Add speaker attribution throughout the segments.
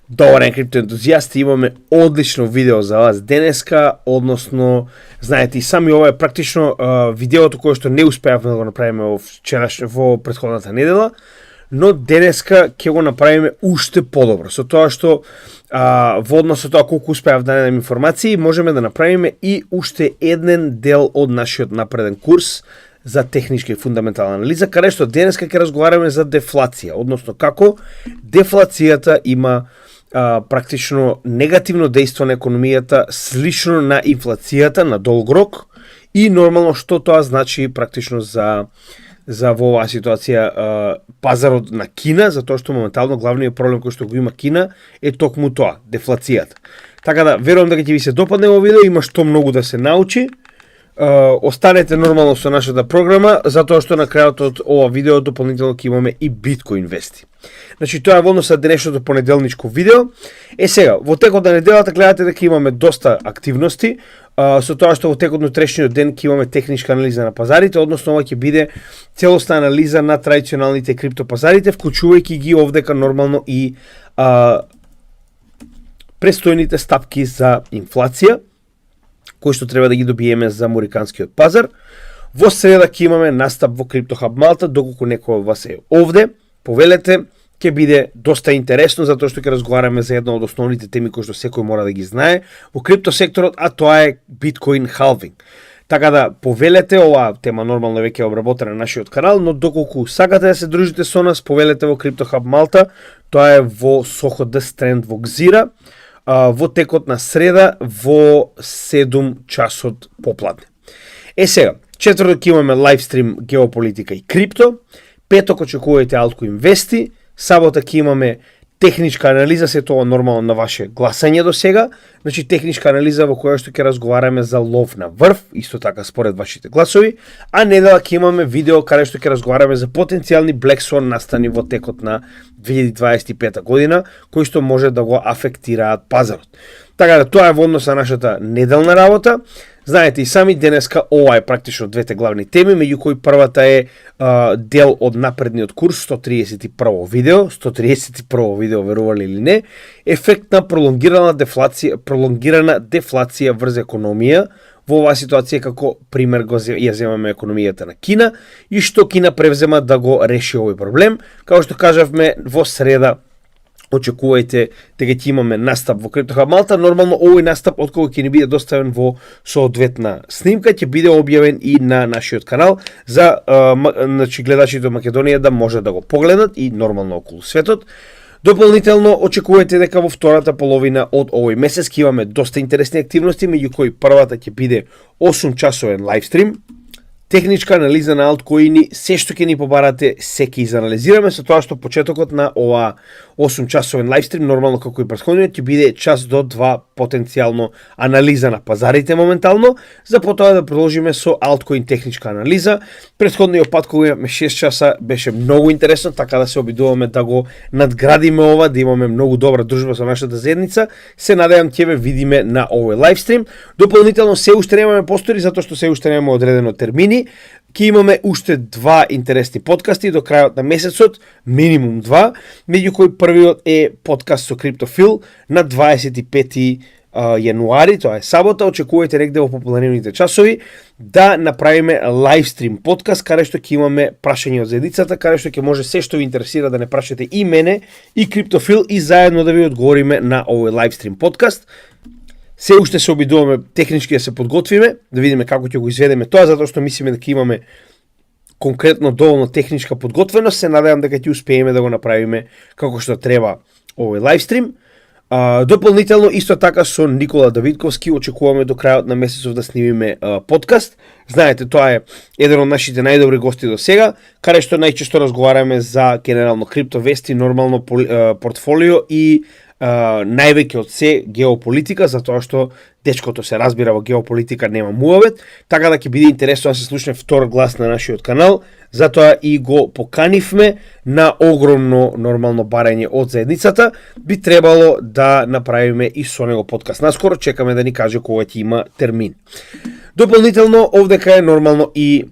Speaker 1: Добар ден, криптоентузијасти, имаме одлично видео за вас денеска, односно, знаете и сами, ова е практично видеото кое што не успеавме да го направиме во претходната недела, но денеска ќе го направиме уште подобро, со тоа што во однос со тоа колку успеав да најдем информации, можеме да направиме и уште еден дел од нашиот напреден курс за техничка и фундаментална анализа, каде што денеска ќе разговараме за дефлација, односно како дефлацијата има практично негативно дејство на економијата, слично на инфлацијата на долг рок и нормално што тоа значи практично за во оваа ситуација пазарот на Кина, затоа што моментално главниот проблем кој што го има Кина е токму тоа, дефлацијата. Така да, верувам дека ќе ви се допадне овој видео, има што многу да се научи. Останете нормално со нашата програма, затоа што на крајот од ова видео дополнително ќе имаме и Bitcoin вести. Значи, тоа е во однос на денешното понеделничко видео. Сега, во текот на неделата гледате дека имаме доста активности, со тоа што во текот на утрешниот ден ќе имаме техничка анализа на пазарите, односно ова ќе биде целосна анализа на традиционалните криптопазарите, вклучувајќи ги овдека нормално и престојните стапки за инфлација, кои што треба да ги добиеме за американскиот пазар. Во среда ќе имаме настап во CryptoHub Малта, доколку некој од вас е овде, повелете, ќе биде доста интересно, затоа што ќе разговараме за една од основните теми кои што секој мора да ги знае во криптосекторот, а тоа е Bitcoin halving. Така да, повелете, оваа тема нормално веќе е обработена на нашиот канал, но доколку сакате да се дружите со нас, повелете во CryptoHub Малта, тоа е во Soho The Strand во Гзира, во текот на среда во 7 часот попладне. Сега, четврток ќе имаме лайвстрим геополитика и крипто, петок очекувајте Altcoin вести, сабота ќе имаме техничка анализа, се тоа нормално на ваше гласање до сега, значи техничка анализа во која што ќе разговараме за лов на врв, исто така според вашите гласови, а недела ќе имаме видео каде што ќе разговараме за потенцијални Black Swan настани во текот на 2025 година, кои што може да го афектираат пазарот. Така да, тоа е во однос на нашата неделна работа. Знаете и сами, денеска ова е практично двете главни теми, меѓу кои првата е дел од напредниот курс, 131 видео, 131 видео, верували или не, ефект на пролонгирана дефлација врз економија, во оваа ситуација како пример ја земаме економијата на Кина и што Кина превзема да го реши овој проблем. Како што кажавме, во среда очекувајте дека ќе имаме настап во CryptoHub Малта. Нормално овој настап откога ќе ни биде доставен во соодветна снимка ќе биде објавен и на нашиот канал за значи гледачите од Македонија да може да го погледнат и нормално околу светот. Дополнително очекувајте дека во втората половина од овој месец ќе имаме доста интересни активности, меѓу кои првата ќе биде 8 часовен лайвстрим, техничка анализа на алткоини, се што ќе ни побарате, се ќе изанализираме, со тоа што почетокот на ова 8 часовен лайвстрим, нормално како и претходниот, ќе биде час до 2 потенцијално анализа на пазарите моментално, за потоа да продолжиме со алткоин техничка анализа. Претходниот пат кога имаме 6 часа беше многу интересно, така да се обидуваме да го надградиме ова, да имаме многу добра дружба со нашата заедница. Се надевам ќе ве видиме на овој лайвстрим. Дополнително се уште немаме постори, затоа што се уште немаме одредено термини. Ќе имаме уште 2 интересни подкасти до крајот на месецот, минимум 2, меѓу кои првиот е подкаст со CryptoPhil на 25 јануари, тоа е сабота, очекувајте негде во популарните часови да направиме лайвстрим подкаст, каде што ќе имаме прашање од заедницата, каде што ќе може се што ви интересира да не прашате и мене и CryptoPhil и заедно да ви одговориме на овој лайвстрим подкаст. Се уште се обидуваме технички да се подготвиме, да видиме како ќе го изведеме тоа, затоа што мислиме дека имаме конкретно доволно техничка подготвеност, се надевам дека ќе успееме да го направиме како што треба овој лайвстрим. Дополнително, исто така со Никола Давидковски очекуваме до крајот на месецов да снимиме подкаст. Знаете, тоа е еден од нашите најдобри гости до сега, каде што најчесто разговараме за генерално криптовести, нормално портфолио и највеќе од се геополитика, затоа што дечкото се разбира во геополитика, нема муавет, така да ќе биде интересно да се слушне втор глас на нашиот канал, затоа и го поканивме на огромно нормално барање од заедницата. Би требало да направиме и со него подкаст наскоро, чекаме да ни каже кога ќе има термин. Дополнително, овдека е нормално и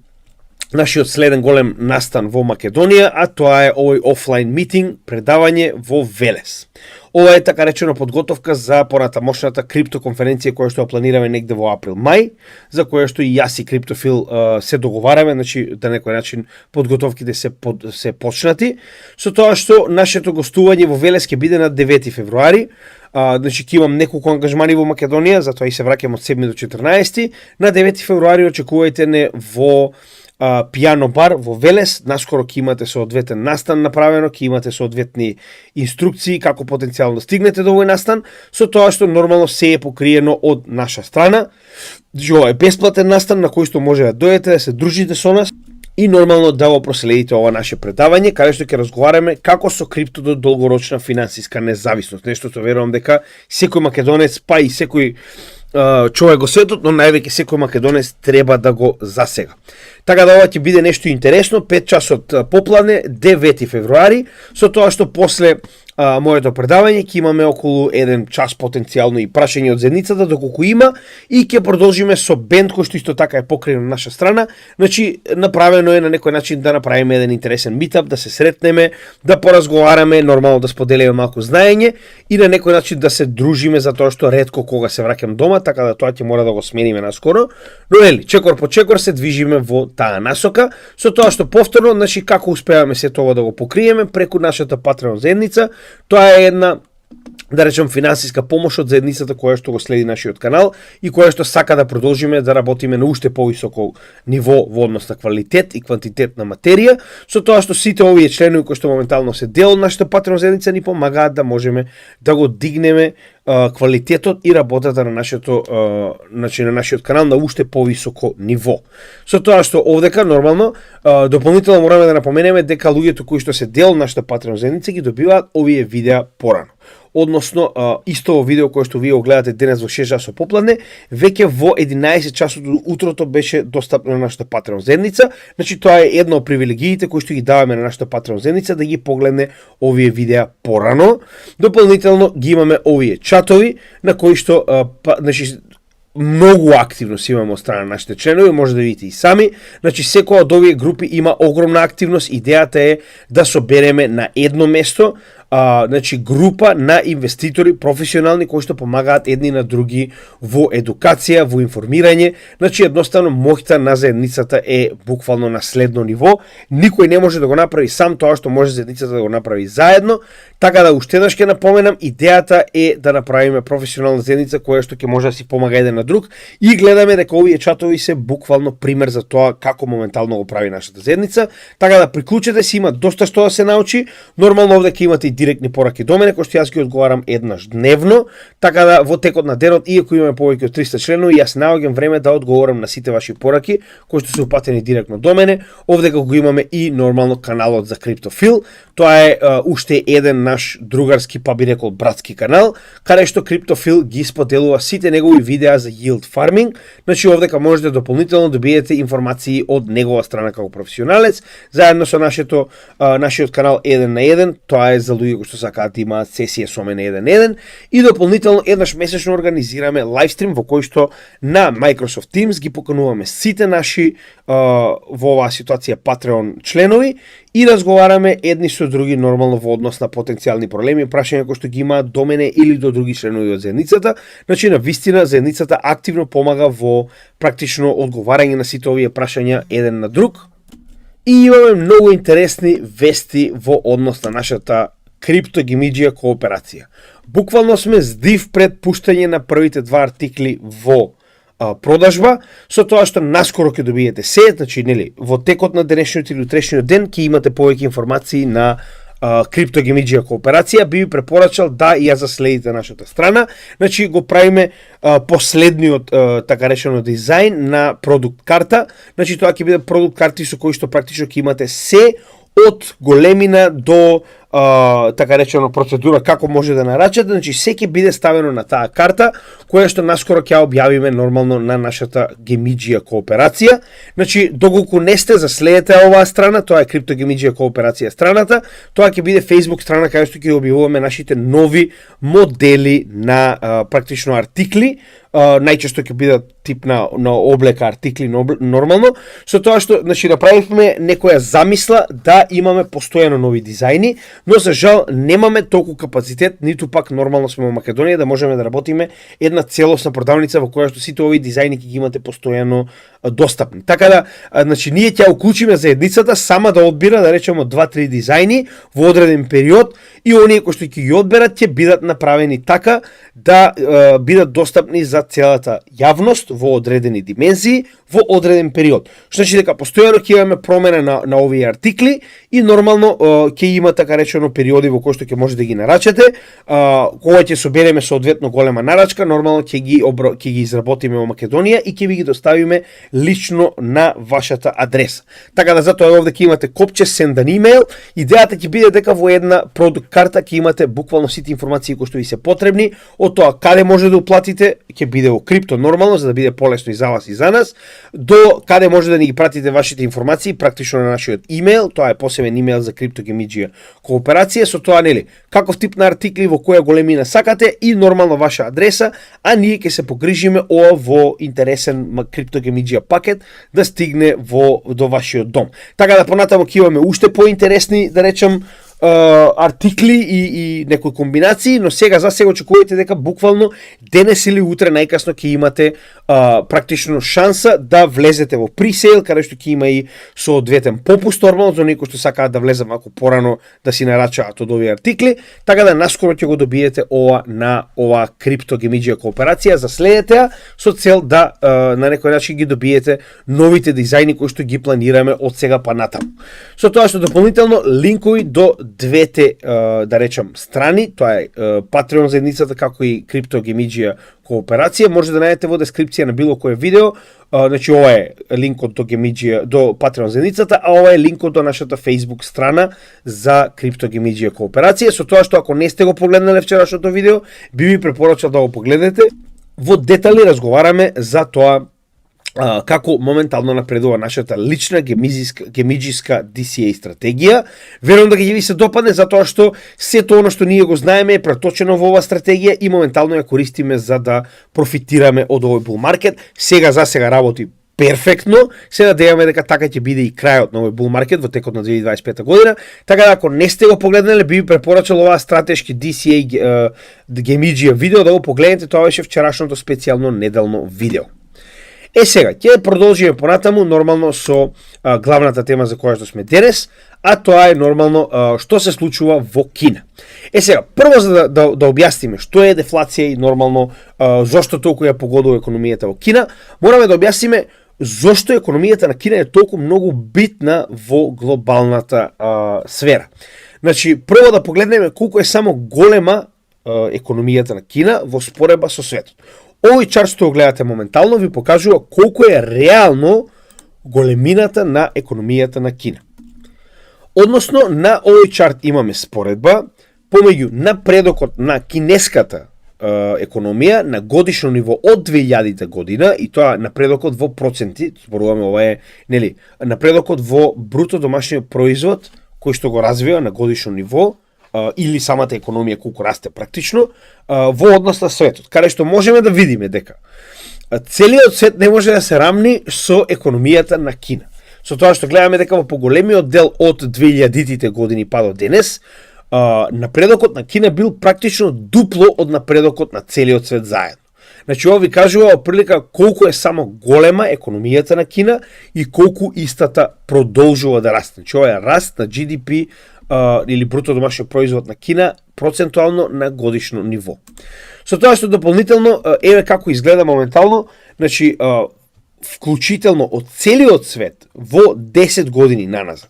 Speaker 1: нашиот следен голем настан во Македонија, а тоа е овој офлайн митинг, предавање во Велес. Ова е така речено подготовка за понатамошната крипто конференција која што ја планираме негде во април-мај, за која што и јас и Криптофил се договараме, значи на некој начин подготовките се почнати, со тоа што нашето гостување во Велес ќе биде на 9 февруари. Значи ќе имам неколку ангажмани во Македонија, затоа и се враќам од 7 до 14. На 9 февруари очекувајте не во пијано бар во Велес. Наскоро ќе имате соодветен настан направено, ќе имате соодветни инструкции како потенцијално стигнете до овој настан, со тоа што нормално се е покриено од наша страна. Ова е бесплатен настан на кој што може да дојдете, да се дружите со нас и нормално да го проследите ова наше предавање, каде што ќе разговараме како со криптото долгорочна финансиска независност. Нешто што верувам дека секој македонец, па и секој човек во светот, но највеќе секој македонец треба да го засега. Така да ова ќе биде нешто интересно, 5 часот попладне, 9 февруари, со тоа што после моето предавање ќе имаме околу 1 час потенцијално и прашање од заедницата, доколку има, и ќе продолжиме со бенд кој што исто така е покрен на наша страна. Значи, направено е на некој начин да направиме еден интересен митап, да се сретнеме, да поразговараме, нормално да споделиме малку знаење и на некој начин да се дружиме, затоа што ретко кога се враќам дома, така да тоа ќе мора да го смениме наскоро. Но нели, чекор по чекор се движиме во таа насока, со тоа што повторно, значи како успеваме се тоа да го покриеме преку нашата Patreon заедница. Тоа е една, да речем, финансиска помош од заедницата која што го следи нашиот канал и која што сака да продолжиме да работиме на уште повисоко ниво во однос на квалитет и квантитет на материја, со тоа што сите овие членови кои што моментално се дел од нашата Patreon заедница ни помагаат да можеме да го дигнеме квалитетот и работата на нашиот канал на уште повисоко ниво. Со тоа што овдека нормално дополнително мораме да напоменеме дека луѓето кои што се дел нашата Patreon заедница ги добиваат овие видеа порано. Односно, исто видео кое што вие го гледате денес во 6 часот попладне, веќе во 11 часот утрото беше достапно на нашата Patreon заедница. Значи, тоа е една од привилегиите кои што ги даваме на нашата Patreon заедница, да ги погледне овие видеа порано. Дополнително ги имаме овие чатови на кои што значи многу активност имаме од страна на нашите членови, може да видите и сами. Значи, секоја од овие групи има огромна активност. Идејата е да собереме на едно место значи група на инвеститори професионални кои што помагаат едни на други во едукација, во информирање. Значи, едноставно моќта на заедницата е буквално на следно ниво. Никој не може да го направи сам тоа што може заедницата да го направи заедно. Така да уште еднаш ќе напоменам, идејата е да направиме професионална заедница која што ќе може да си помага еден на друг и гледаме дека овие чатови се буквално пример за тоа како моментално го прави нашата заедница. Така да приклучете се, има доста што да се научи. Нормално овде ќе имате и директни пораки до мене, кои што јас ги одговарам еднаш дневно, така да во текот на денот, иако имаме повеќе од 300 членови, јас наоѓам време да одговорам на сите ваши пораки, кои што се упатени директно до мене. Овде го имаме и нормално каналот за Криптофил. Тоа е уште еден наш другарски, па би рекол братски канал, каде што Криптофил ги споделува сите негови видеа за yield farming. Значи, овдека можете дополнително добиете информации од негова страна како професионалец, заедно со нашиот канал 1 на 1, тоа е за луѓе кои што сакаат да имаат сесија со мене 1 на 1, и дополнително еднаш месечно организираме лайвстрим во кој што на Microsoft Teams ги покануваме сите наши во оваа ситуација Patreon членови и разговараме едни со други нормално во однос на потенцијални проблеми, прашања кои што ги имаат до мене или до други членови од заедницата. Значи, на вистина заедницата активно помага во практично одговарање на сите овие прашања еден на друг. И имаме многу интересни вести во однос на нашата криптогемиџија кооперација. Буквално сме здив пред пуштање на првите 2 артикли во продажба, со тоа што наскоро ќе добиете се, значи нели во текот на денешниот или утрешниот ден ќе имате повеќе информации на криптогемиџија кооперација. Би ви препорачал да ја заследите нашата страна. Значи, го правиме последниот така речено дизајн на продукт карта. Значи, тоа ќе биде продукт карти со кои што практично ќе имате се од големина до така речено процедура како може да нарачате. Значи, се ќе биде ставено на таа карта, која што наскоро ќе објавиме нормално на нашата гемиџија кооперација. Значи, доколку не сте заследете оваа страна, тоа е криптогемиџија кооперација страната, тоа ќе биде Facebook страна каде што ќе објавуваме нашите нови модели на практично артикли најчесто ќе бидат тип на облека, артикли нормално, со тоа што значи направивме некоја замисла да имаме постојано нови дизајни, но за жал немаме толку капацитет, ниту пак нормално сме во Македонија да можеме да работиме една целосна продавница во која што сите овие дизајни ќе ги имате постојано достапни. Така да, значи ние ќе уклучиме заедницата сама да одбира, да речеме 2-3 дизајни во одреден период и оние кои што ќе ги одберат ќе бидат направени така да бидат достапни за целата јавност во одредени димензии во одреден период. Што значи дека постојано ќе имаме промена на овие артикли и нормално ќе има така речено периоди во кои што ќе може да ги нарачате, кога ќе собереме соодветно голема нарачка, нормално ќе ги изработиме во Македонија и ќе ви ги доставиме лично на вашата адреса. Така да затоа овде ќе имате копче send an email. Идејата ќе биде дека во една продукт карта ќе имате буквално сите информации кои што ви се потребни, од тоа каде може да уплатите, ќе биде во крипто нормално за да биде полесно и за вас и за нас, до каде може да ни ги пратите вашите информации практично на нашиот имейл, тоа е посебен имейл за CryptoGameggia кооперација, со тоа нели каков тип на артикли во која големина сакате и нормално ваша адреса, а ние ќе се погрижиме ова во интересен CryptoGameggia пакет да стигне до вашиот дом. Така да понатамо ќе имаме уште поинтересни, да речам, артикли и некои комбинации, но сега очекувате дека буквално денес или утре најкасно ќе имате практично шанса да влезете во пресейл, каде што ќе има и соодветен попуст нормално за некои што сакаат да влезат малку порано да си нарачаат од овие артикли, така да наскоро ќе го добиете ова на ова CryptoGameggia кооперација, за следете ја со цел да на некој начин ги добиете новите дизајни кои што ги планираме од сега па натаму. Со тоа што дополнително линкови до двете, да речам, страни, тоа е Patreon заедницата како и CryptoGameggia кооперација, може да најдете во дескрипција на било кое видео. Значи ова е линкот до Patreon заедницата, а ова е линкот до нашата Facebook страна за CryptoGameggia кооперација. Со тоа што ако не сте го погледнале вчерашното видео, би ви препорачал да го погледнете. Во детали разговараме за тоа како моментално напредува нашата лична гемиџиска DCA стратегија. Верувам дека ќе ви се допадне затоа што сето оно што ние го знаеме е преточено во оваа стратегија и моментално ја користиме за да профитираме од овој bull маркет. Сега работи перфектно. Се надеваме дека така ќе биде и крајот на овој bull маркет во текот на 2025 година. Така да ако не сте го погледнале, би ви препорачал оваа стратешки DCA Gameggia видео да го погледнете. Тоа беше вчерашното специјално неделно видео. Сега, ќе продолжиме понатаму нормално со главната тема за која што сме денес, а тоа е нормално што се случува во Кина. Сега, прво за да објасниме што е дефлација и нормално зошто толку ја погодува економијата во Кина, мораме да објасниме зошто економијата на Кина е толку многу битна во глобалната сфера. Значи, прво да погледнеме колку е само голема економијата на Кина во споредба со светот. Овој чарт што го гледате моментално ви покажува колку е реално големината на економијата на Кина. Односно, на овој чарт имаме споредба помеѓу напредокот на кинеската економија на годишно ниво од 2000 година, и тоа напредокот во проценти, зборуваме ова е, нели, напредокот во бруто домашниот производ кој што го развива на годишно ниво, или самата економија колку расте практично, во однос на светот, каде што можеме да видиме дека целиот свет не може да се рамни со економијата на Кина. Со тоа што гледаме дека во поголемиот дел од 2000-тите години па до денес, напредокот на Кина бил практично дупло од напредокот на целиот свет заедно. Значи, ова ви кажува оприлика колку е само голема економијата на Кина и колку истата продолжува да расте. Значи, ова е раст на GDP или бруто домашен производ на Кина процентуално на годишно ниво. Со тоа што дополнително, еве како изгледа моментално, значи, вклучително од целиот свет во 10 години наназад.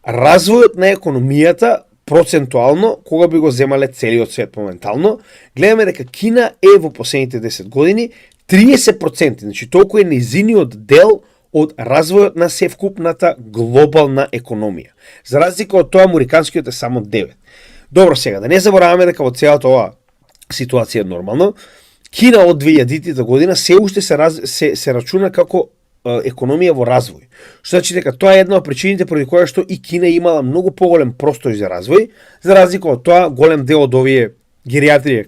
Speaker 1: Развојот на економијата процентуално, кога би го земале целиот свет моментално, гледаме дека Кина е во последните 10 години 30%, значи толку е незиниот дел од развојот на севкупната глобална економија. За разлика од тоа, американскиот е само 9. Добро, сега, да не забораваме дека во целата оваа ситуација нормално, Кина од 2000 година се уште се рачуна како економија во развој. Што значи дека тоа е една од причините поради која што и Кина имала многу поголем простор за развој, за разлика од тоа голем дел од овие гериатрија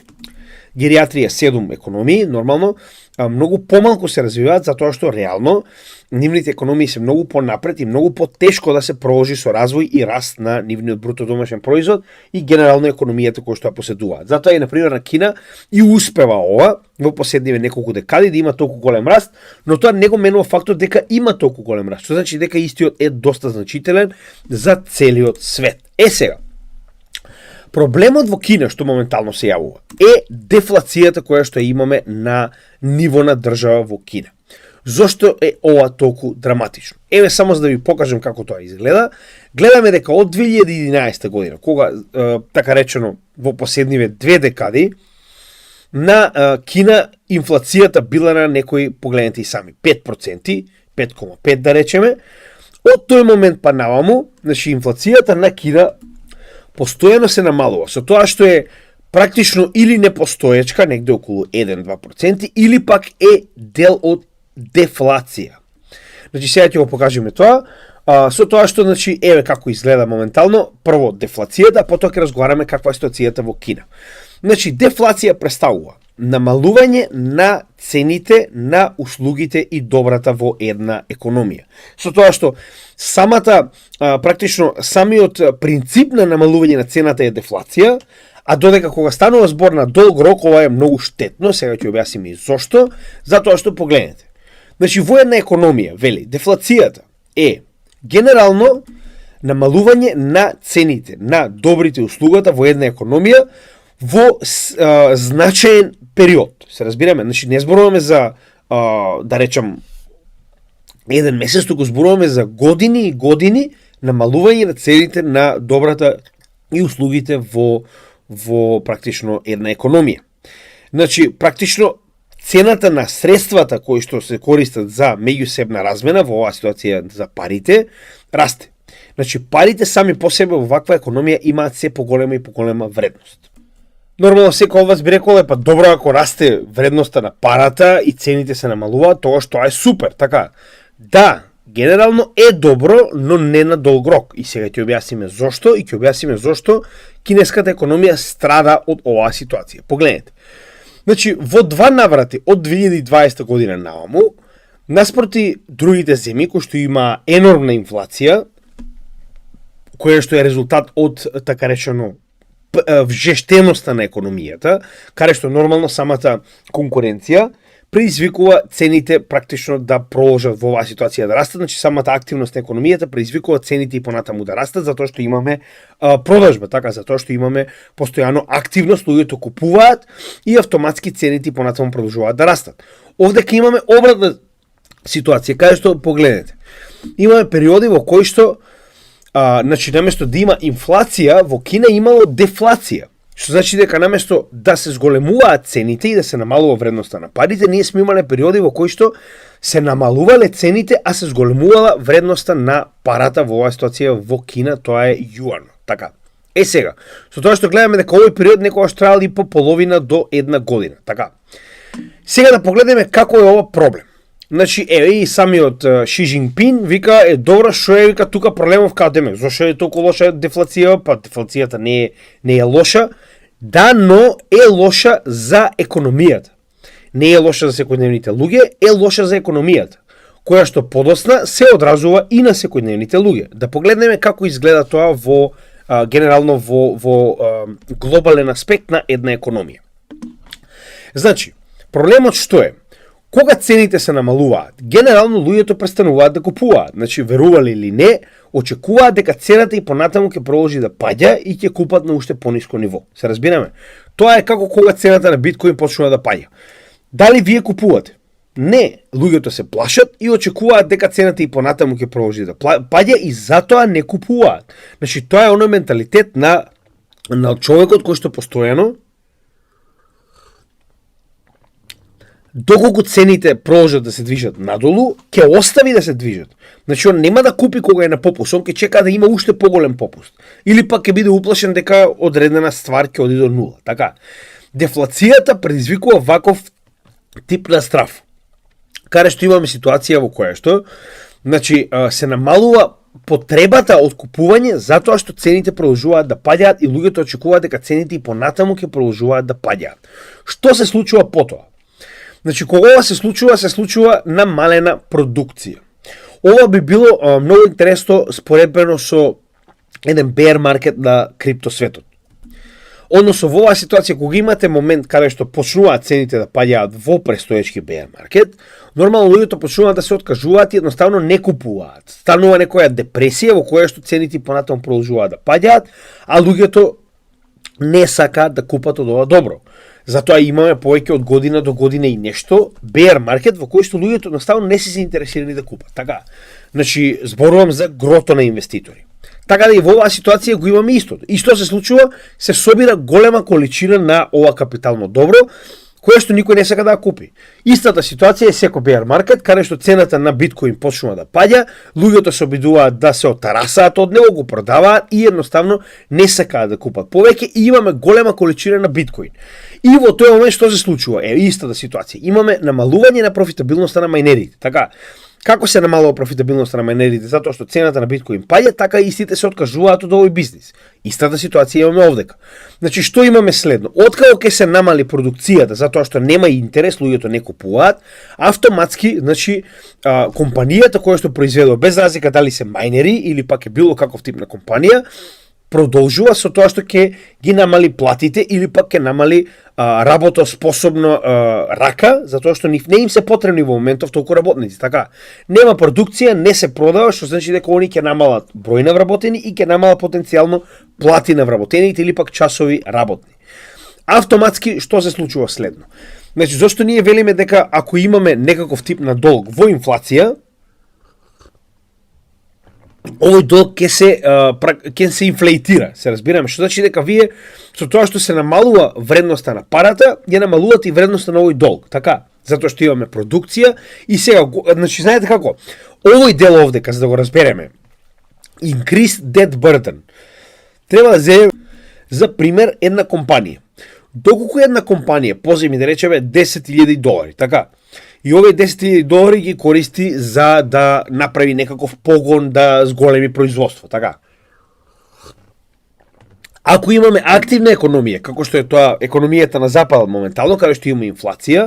Speaker 1: гериатрија 7 економии, нормално, многу помалку се развиваат затоа што реално нивните економии се многу понапред и многу потешко да се проложи со развој и раст на нивниот бруто домашен производ и генерално економијата која што ја поседуваат. Затоа и на пример на Кина и успева ова во последниве неколку декади да има толку голем раст, но тоа не го менува фактот дека има толку голем раст, што значи дека истиот е доста значителен за целиот свет. Сега, проблемот во Кина што моментално се јавува е дефлацијата која што имаме на ниво на држава во Кина. Зошто е ова толку драматично? Еве само за да ви покажам како тоа изгледа. Гледаме дека од 2011 година, кога така речено во последниве 2 декади, на Кина инфлацијата била на некои, погледнете и сами, 5%, 5,5 да речеме. Од тој момент па наваму, значи инфлацијата на Кина постојано се намалува, со тоа што е практично или непостоечка, негде околу 1-2%, или пак е дел од дефлација. Значи сега ќе го покажеме тоа, со тоа што значи еве како изгледа моментално, прво дефлацијата, потоа ќе разговараме каква е ситуацијата во Кина. Значи дефлација представува намалување на цените на услугите и добрата во една економија. Со тоа што практично самиот принцип на намалување на цената е дефлација, а додека кога станува збор на долг рок, ова е многу штетно, сега ќе објасним и зошто, затоа што погледнете. Значи во една економија, вели, дефлацијата е генерално намалување на цените на добрите услугата во една економија во значаен период. Се разбираме, значи не зборуваме за да речам еден месец, туку зборуваме за години и години намалување на цените на добрата и услугите во практично една економија. Значи практично цената на средствата кои што се користат за меѓусебна размена, во оваа ситуација за парите, расте. Значи парите сами по себе во ваква економија имаат се поголема и поголема вредност. Нормално секој од вас би рекол па добро ако расте вредноста на парата и цените се намалуваат, тоа што е супер, така. Да, генерално е добро, но не на долг рок. И сега ќе објасниме зошто и ќе објасниме зошто кинеската економија страда од оваа ситуација. Погледнете. Значи, во 2 наврати од 2020 година наваму, наспроти другите земји кои што има енормна инфлација, која што е резултат од така речено вжештеноста на економијата, каде што нормално самата конкуренција предизвикува цените практично да проложат во оваа ситуација да растат, значи самата активност на економијата предизвикува цените и понатаму да растат затоа што имаме продажба, така затоа што имаме постојано активност, луѓето купуваат и автоматски цените и понатаму продолжуваат да растат. Овде ќе имаме обратна ситуација, каде што погледнете. Имаме периоди во кои што значи наместо да има инфлација, во Кина имало дефлација. Што значи дека наместо да се зголемуваат цените и да се намалува вредноста на парите, ние сме имале периоди во кои што се намалувале цените, а се зголемувала вредноста на парата во оваа ситуација во Кина, тоа е јуан. Така. Сега, со тоа што гледаме дека овој период некогаш траел и по половина до 1 година. Така. Сега да погледнеме како е ова проблем. Значи, и самиот Ши Жинпин вика, добро, што е, вика, тука проблемов каде зошто е толку лоша дефлација, па дефлацијата не е лоша, да, но е лоша за економијата. Не е лоша за секојдневните луѓе, е лоша за економијата, која што подосна се одразува и на секојдневните луѓе. Да погледнеме како изгледа тоа во генерално во глобален аспект на една економија. Значи, проблемот што е? Кога цените се намалуваат, генерално луѓето престануваат да купуваат. Значи, верували или не, очекуваат дека цената и понатаму ќе продолжи да паѓа и ќе купат на уште пониско ниво. Се разбираме? Тоа е како кога цената на биткоин почнува да паѓа. Дали вие купувате? Не, луѓето се плашат и очекуваат дека цената и понатаму ќе продолжи да паѓа и затоа не купуваат. Значи, тоа е оној менталитет на човекот кој што постојано доколку цените продолжат да се движат надолу, ќе остави да се движат. Значи, он нема да купи кога е на попуст, он ќе чека да има уште поголем попуст. Или пак ќе биде уплашен дека одредена ствар ќе оди до нула. Така, дефлацијата предизвикува ваков тип на страв. Каде што имаме ситуација во која што, значи, се намалува потребата од купување затоа што цените продолжуваат да паѓаат и луѓето очекуваат дека цените и понатаму ќе продолжуваат да паѓаат. Што се случува потоа? Значи, кога ова се случува намалена продукција. Ова би било многу интересно споредбено со еден bear маркет на криптосветот. Односно, во оваа ситуација, кога имате момент каде што почнуваат цените да паѓаат во престоечки bear маркет, нормално луѓето почнуваат да се откажуваат и едноставно не купуваат. Станува некоја депресија во која што цените понатаму продолжуваат да паѓаат, а луѓето не сакаат да купат од ова добро. Затоа имаме повеќе од година до година и нешто bear маркет во кој што луѓето едноставно не се заинтересирани да купат. Така, значи зборувам за грото на инвеститори. Така да и во оваа ситуација го имаме истото. И што се случува? Се собира голема количина на ова капитално добро, кое што никој не сака да купи. Истата ситуација е секој bear маркет, каде што цената на биткоин почнува да паѓа, луѓето се обидуваат да се отарасаат од него, го продаваат и едноставно не сакаат да купат повеќе и имаме голема количина на биткоин. И во тој момент што се случува? Истата ситуација. Имаме намалување на профитабилноста на мајнерите. Така, како се намалува профитабилноста на мајнерите? Затоа што цената на биткоин паѓа, така и истите се откажуваат од овој бизнис. Истата ситуација имаме овдека. Значи, што имаме следно? Откако ќе се намали продукцијата, затоа што нема интерес, луѓето не купуваат, автоматски, значи, компанијата која што произведува, без разлика дали се мајнери или пак е било каков тип на компанија, продолжува со тоа што ќе ги намали платите или пак ќе намали работоспособно рака, затоа што не им се потребни во моментов толку работници. Така, нема продукција, не се продава, што значи дека они ќе намалат број на вработени и ќе намалат потенцијално плати на вработените или пак часови работни. Автоматски што се случува следно? Значи, зошто ние велиме дека ако имаме некаков тип на долг во инфлација, овој долг ќе се инфлейтира, се разбираме, што значи дека вие со тоа што се намалува вредноста на парата, ја намалувате и вредноста на овој долг, така? Затоа што имаме продукција и сега, значи знаете како? Овој дел овдека, за да го разбереме, increased debt burden, треба да земе за пример една компанија. Доколку една компанија поземи да речеме $10,000, така? И овие $10,000 ги користи за да направи некаков погон да зголеми производство, така. Ако имаме активна економија, како што е тоа економијата на Запад моментално, каде што има инфлација,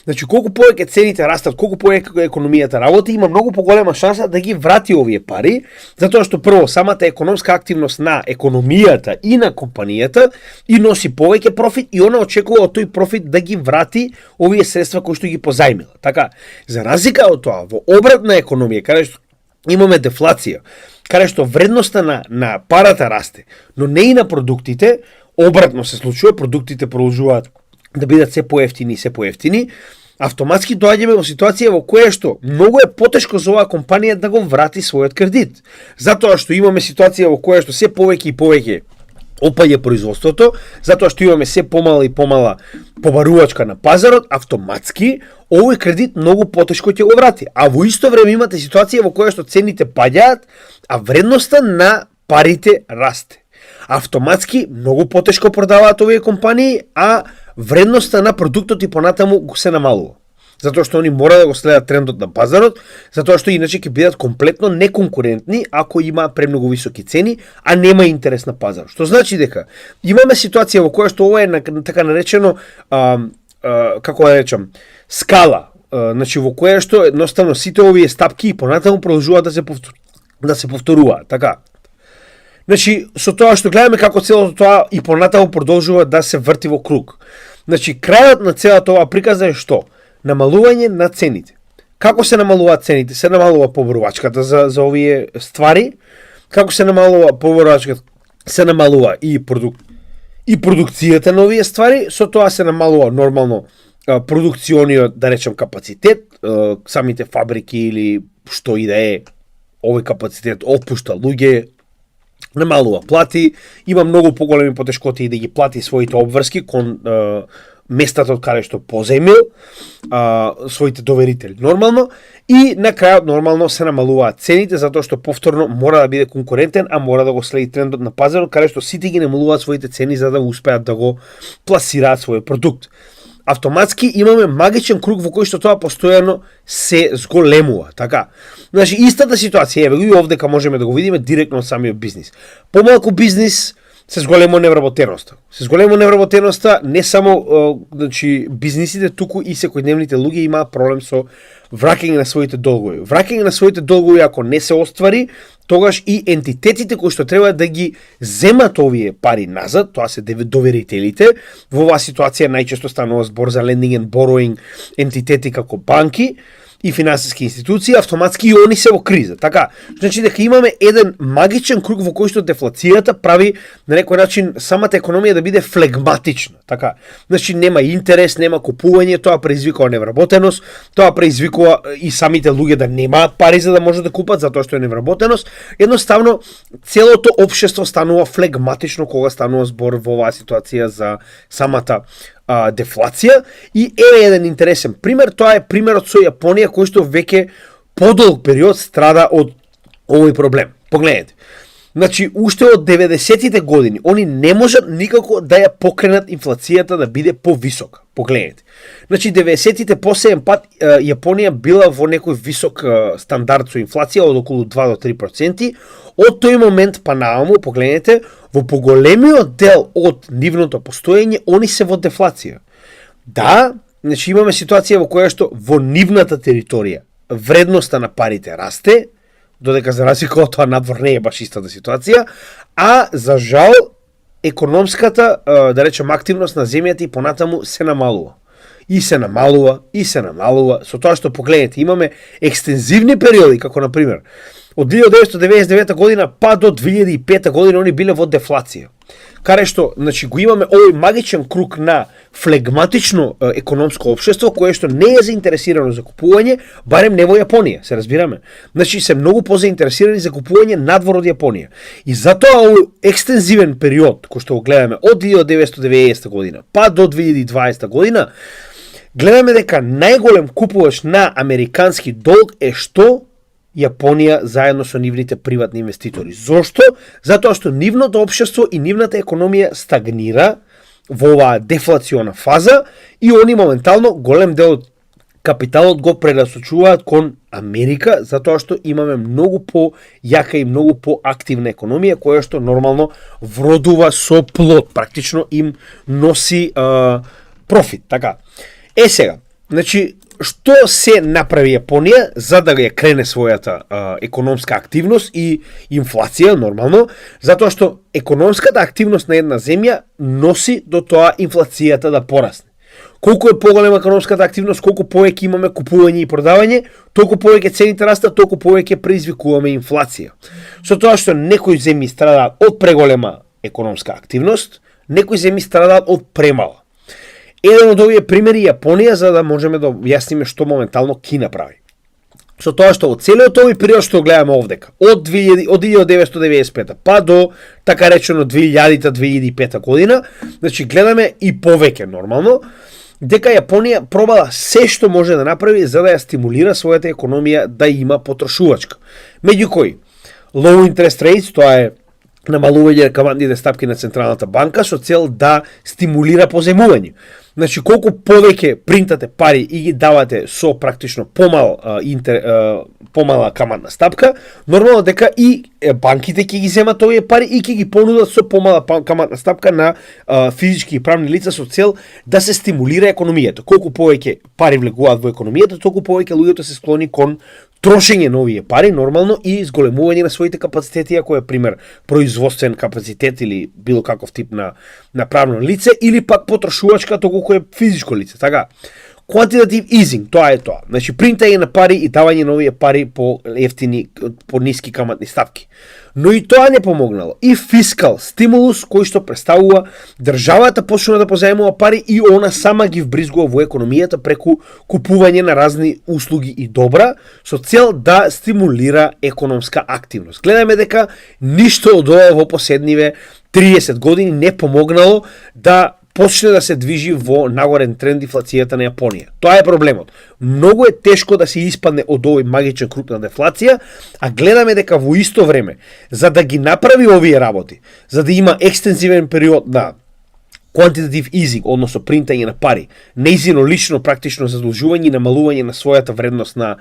Speaker 1: значи колку повеќе цените растат, колку повеќе економијата работи, има многу поголема шанса да ги врати овие пари, затоа што прво самата економска активност на економијата и на компанијата и носи повеќе профит и она очекува од тој профит да ги врати овие средства кои што ги позајмила. Така, за разлика од тоа, во обратна економија, каде што имаме дефлација, каде што вредноста на парата расте, но не и на продуктите, обратно се случува, продуктите продолжуваат да бидат се поевтини, автоматски доаѓаме во ситуација во која што многу е потешко за оваа компанија да го врати својот кредит. Затоа што имаме ситуација во која што се повеќе и повеќе опаѓа производството, затоа што имаме се помала и помала побарувачка на пазарот, автоматски овој кредит многу потешко ќе го врати. А во исто време имате ситуација во која што цените паѓаат, а вредноста на парите расте. Автоматски многу потешко продаваат овие компании, а вредноста на продуктот и понатаму се намалува. Затоа што они мора да го следат трендот на пазарот, затоа што иначе ќе бидат комплетно неконкурентни ако има премногу високи цени, а нема интерес на пазарот. Што значи дека имаме ситуација во која што ова е така наречено како да речам, скала, значи во која што едноставно сите овие стапки и понатаму продолжуваат да се повторуваат, така. Значи, со тоа што гледаме како целото тоа и понатаму продолжува да се врти во круг. Значи, крајот на целата оваа приказна е што? Намалување на цените. Како се намалуваат цените? Се намалува побарувачката за овие ствари. Како се намалува побарувачката? Се намалува и продукцијата на овие ствари. Со тоа се намалува нормално продукциониот, да речем, капацитет, самите фабрики или што и да е овој капацитет отпушта луѓе, намалува плати, има многу поголеми потешкоти да ги плати своите обврски кон местата од каде што позајмил своите доверители нормално и на крајот нормално се намалуваат цените затоа што повторно мора да биде конкурентен, а мора да го следи трендот на пазарот каде што сите ги намалуваат своите цени за да успеат да го пласираат својот продукт. автоматски имаме магичен круг во кој што тоа постојано се зголемува, така. Значи истата ситуација, еве го и овдека можеме да го видиме директно од самиот бизнис. Помалку бизнис се зголемува невработеноста. Се зголемува невработеноста не само значи бизнисите, туку и секојдневните луѓе имаат проблем со враќање на своите долгови. Враќање на своите долгови ако не се оствари, тогаш и ентитетите кои што треба да ги земат овие пари назад, тоа се доверителите, во оваа ситуација најчесто станува збор за lending and borrowing ентитети како банки и финансиски институции, автоматски и они се во криза. Така, значи дека имаме еден магичен круг во кој што дефлацијата прави на некој начин самата економија да биде флегматична. Така, значи нема интерес, нема купување, тоа предизвикува невработеност, тоа предизвикува и самите луѓе да немаат пари за да можат да купат затоа што е невработеност. Едноставно целото општество станува флегматично кога станува збор во оваа ситуација за самата дефлација. И е еден интересен пример, тоа е примерот со Јапонија кој што веќе подолг период страда од овој проблем. Погледнете. Значи, уште од 90-тите години, они не можат никако да ја покренат инфлацијата да биде повисока. Погледнете. Значи, 90-тите последен пат Јапонија била во некој висок стандард со инфлација од околу 2 до 3%. Од тој момент па нааму, погледнете, во поголемиот дел од нивното постоење, они се во дефлација. Да, значи имаме ситуација во која што во нивната територија вредноста на парите расте, додека за разлика од тоа надвор не е баш истата ситуација, а за жал економската, да речем, активност на земјата и понатаму се намалува. И се намалува, и се намалува, со тоа што погледнете, имаме екстензивни периоди, како на пример, од 1999 година па до 2005 година они биле во дефлација. Каде што, значи, го имаме овој магичен круг на флегматично економско општество кое што не е заинтересирано за купување, барем не во Јапонија, се разбираме. Значи се многу позаинтересирани за купување надвор од Јапонија. И затоа овој екстензивен период кој што го гледаме од 1990 година па до 2020 година, гледаме дека најголем купувач на американски долг е што? Јапонија заедно со нивните приватни инвеститори. Зошто? Затоа што нивното општество и нивната економија стагнира во оваа дефлациона фаза и они моментално голем дел од капиталот го пренасочуваат кон Америка, затоа што имаме многу по-јака и многу по-активна економија која што нормално вродува со плод, практично им носи профит, така. Сега, значи што се направи Јапонија за да ја крене својата економска активност и инфлација нормално, затоа што економската активност на една земја носи до тоа инфлацијата да порасне. Колку е поголема економската активност, колку повеќе имаме купување и продавање, толку повеќе цените растат, толку повеќе предизвикуваме инфлација. Со тоа што некои земји страдаат од преголема економска активност, некои земји страдаат од премала. Еден од овие примери Јапонија за да можеме да објасниме што моментално Кина прави. Со тоа што од целиот овој период што гледаме овдека, од 1995 па до така речено 2000-2005 година, значи гледаме и повеќе нормално, дека Јапонија пробала се што може да направи за да ја стимулира својата економија да има потрошувачка. Меѓу кои low interest rates, тоа е намалување на каматните стапки на Централната банка со цел да стимулира позајмување. Значи, колку повеќе принтате пари и ги давате со практично помала каматна стапка, нормално дека и банките ќе ги земат овие пари и ќе ги понудат со помала каматна стапка на физички и правни лица со цел да се стимулира економијата. Колку повеќе пари влегуваат во економијата, толку повеќе луѓето се склони кон трошење на овие пари, нормално, и зголемување на своите капацитети, ако е, пример, производствен капацитет или било каков тип на правно лице, или пак потрошувачка, толку е физичко лице. Така, quantitative easing, тоа е тоа. Значи, принтање на пари и давање на овие пари по ефтини, по ниски каматни ставки. Но и тоа не помогнало. И фискал стимулус, кој што представува државата почна да позајмува пари и она сама ги вбризгува во економијата преку купување на разни услуги и добра, со цел да стимулира економска активност. Гледаме дека ништо од ова во последниве 30 години не помогнало да почне да се движи во нагорен тренд инфлацијата на Јапонија. Тоа е проблемот. Многу е тешко да се испадне од овој магичен круг на дефлација, а гледаме дека во исто време, за да ги направи овие работи, за да има екстензивен период на quantitative easing, односно принтање на пари, нејзино лично практично задолжување и намалување на својата вредност на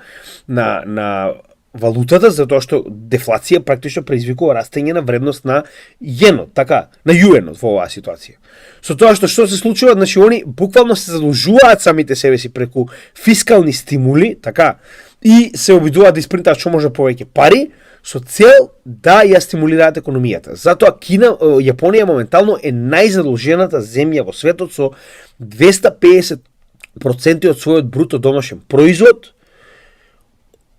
Speaker 1: валутата, затоа што дефлација практично предизвикува растење на вредност на јенот, така, на јуенот во оваа ситуација. Со тоа што се случува, значи они буквално се задолжуваат самите себе си преку фискални стимули, така, и се обидуваат да испринтаат што може повеќе пари, со цел да ја стимулираат економијата. Затоа Јапонија моментално е најзадолжената земја во светот со 250% од својот бруто домашен производ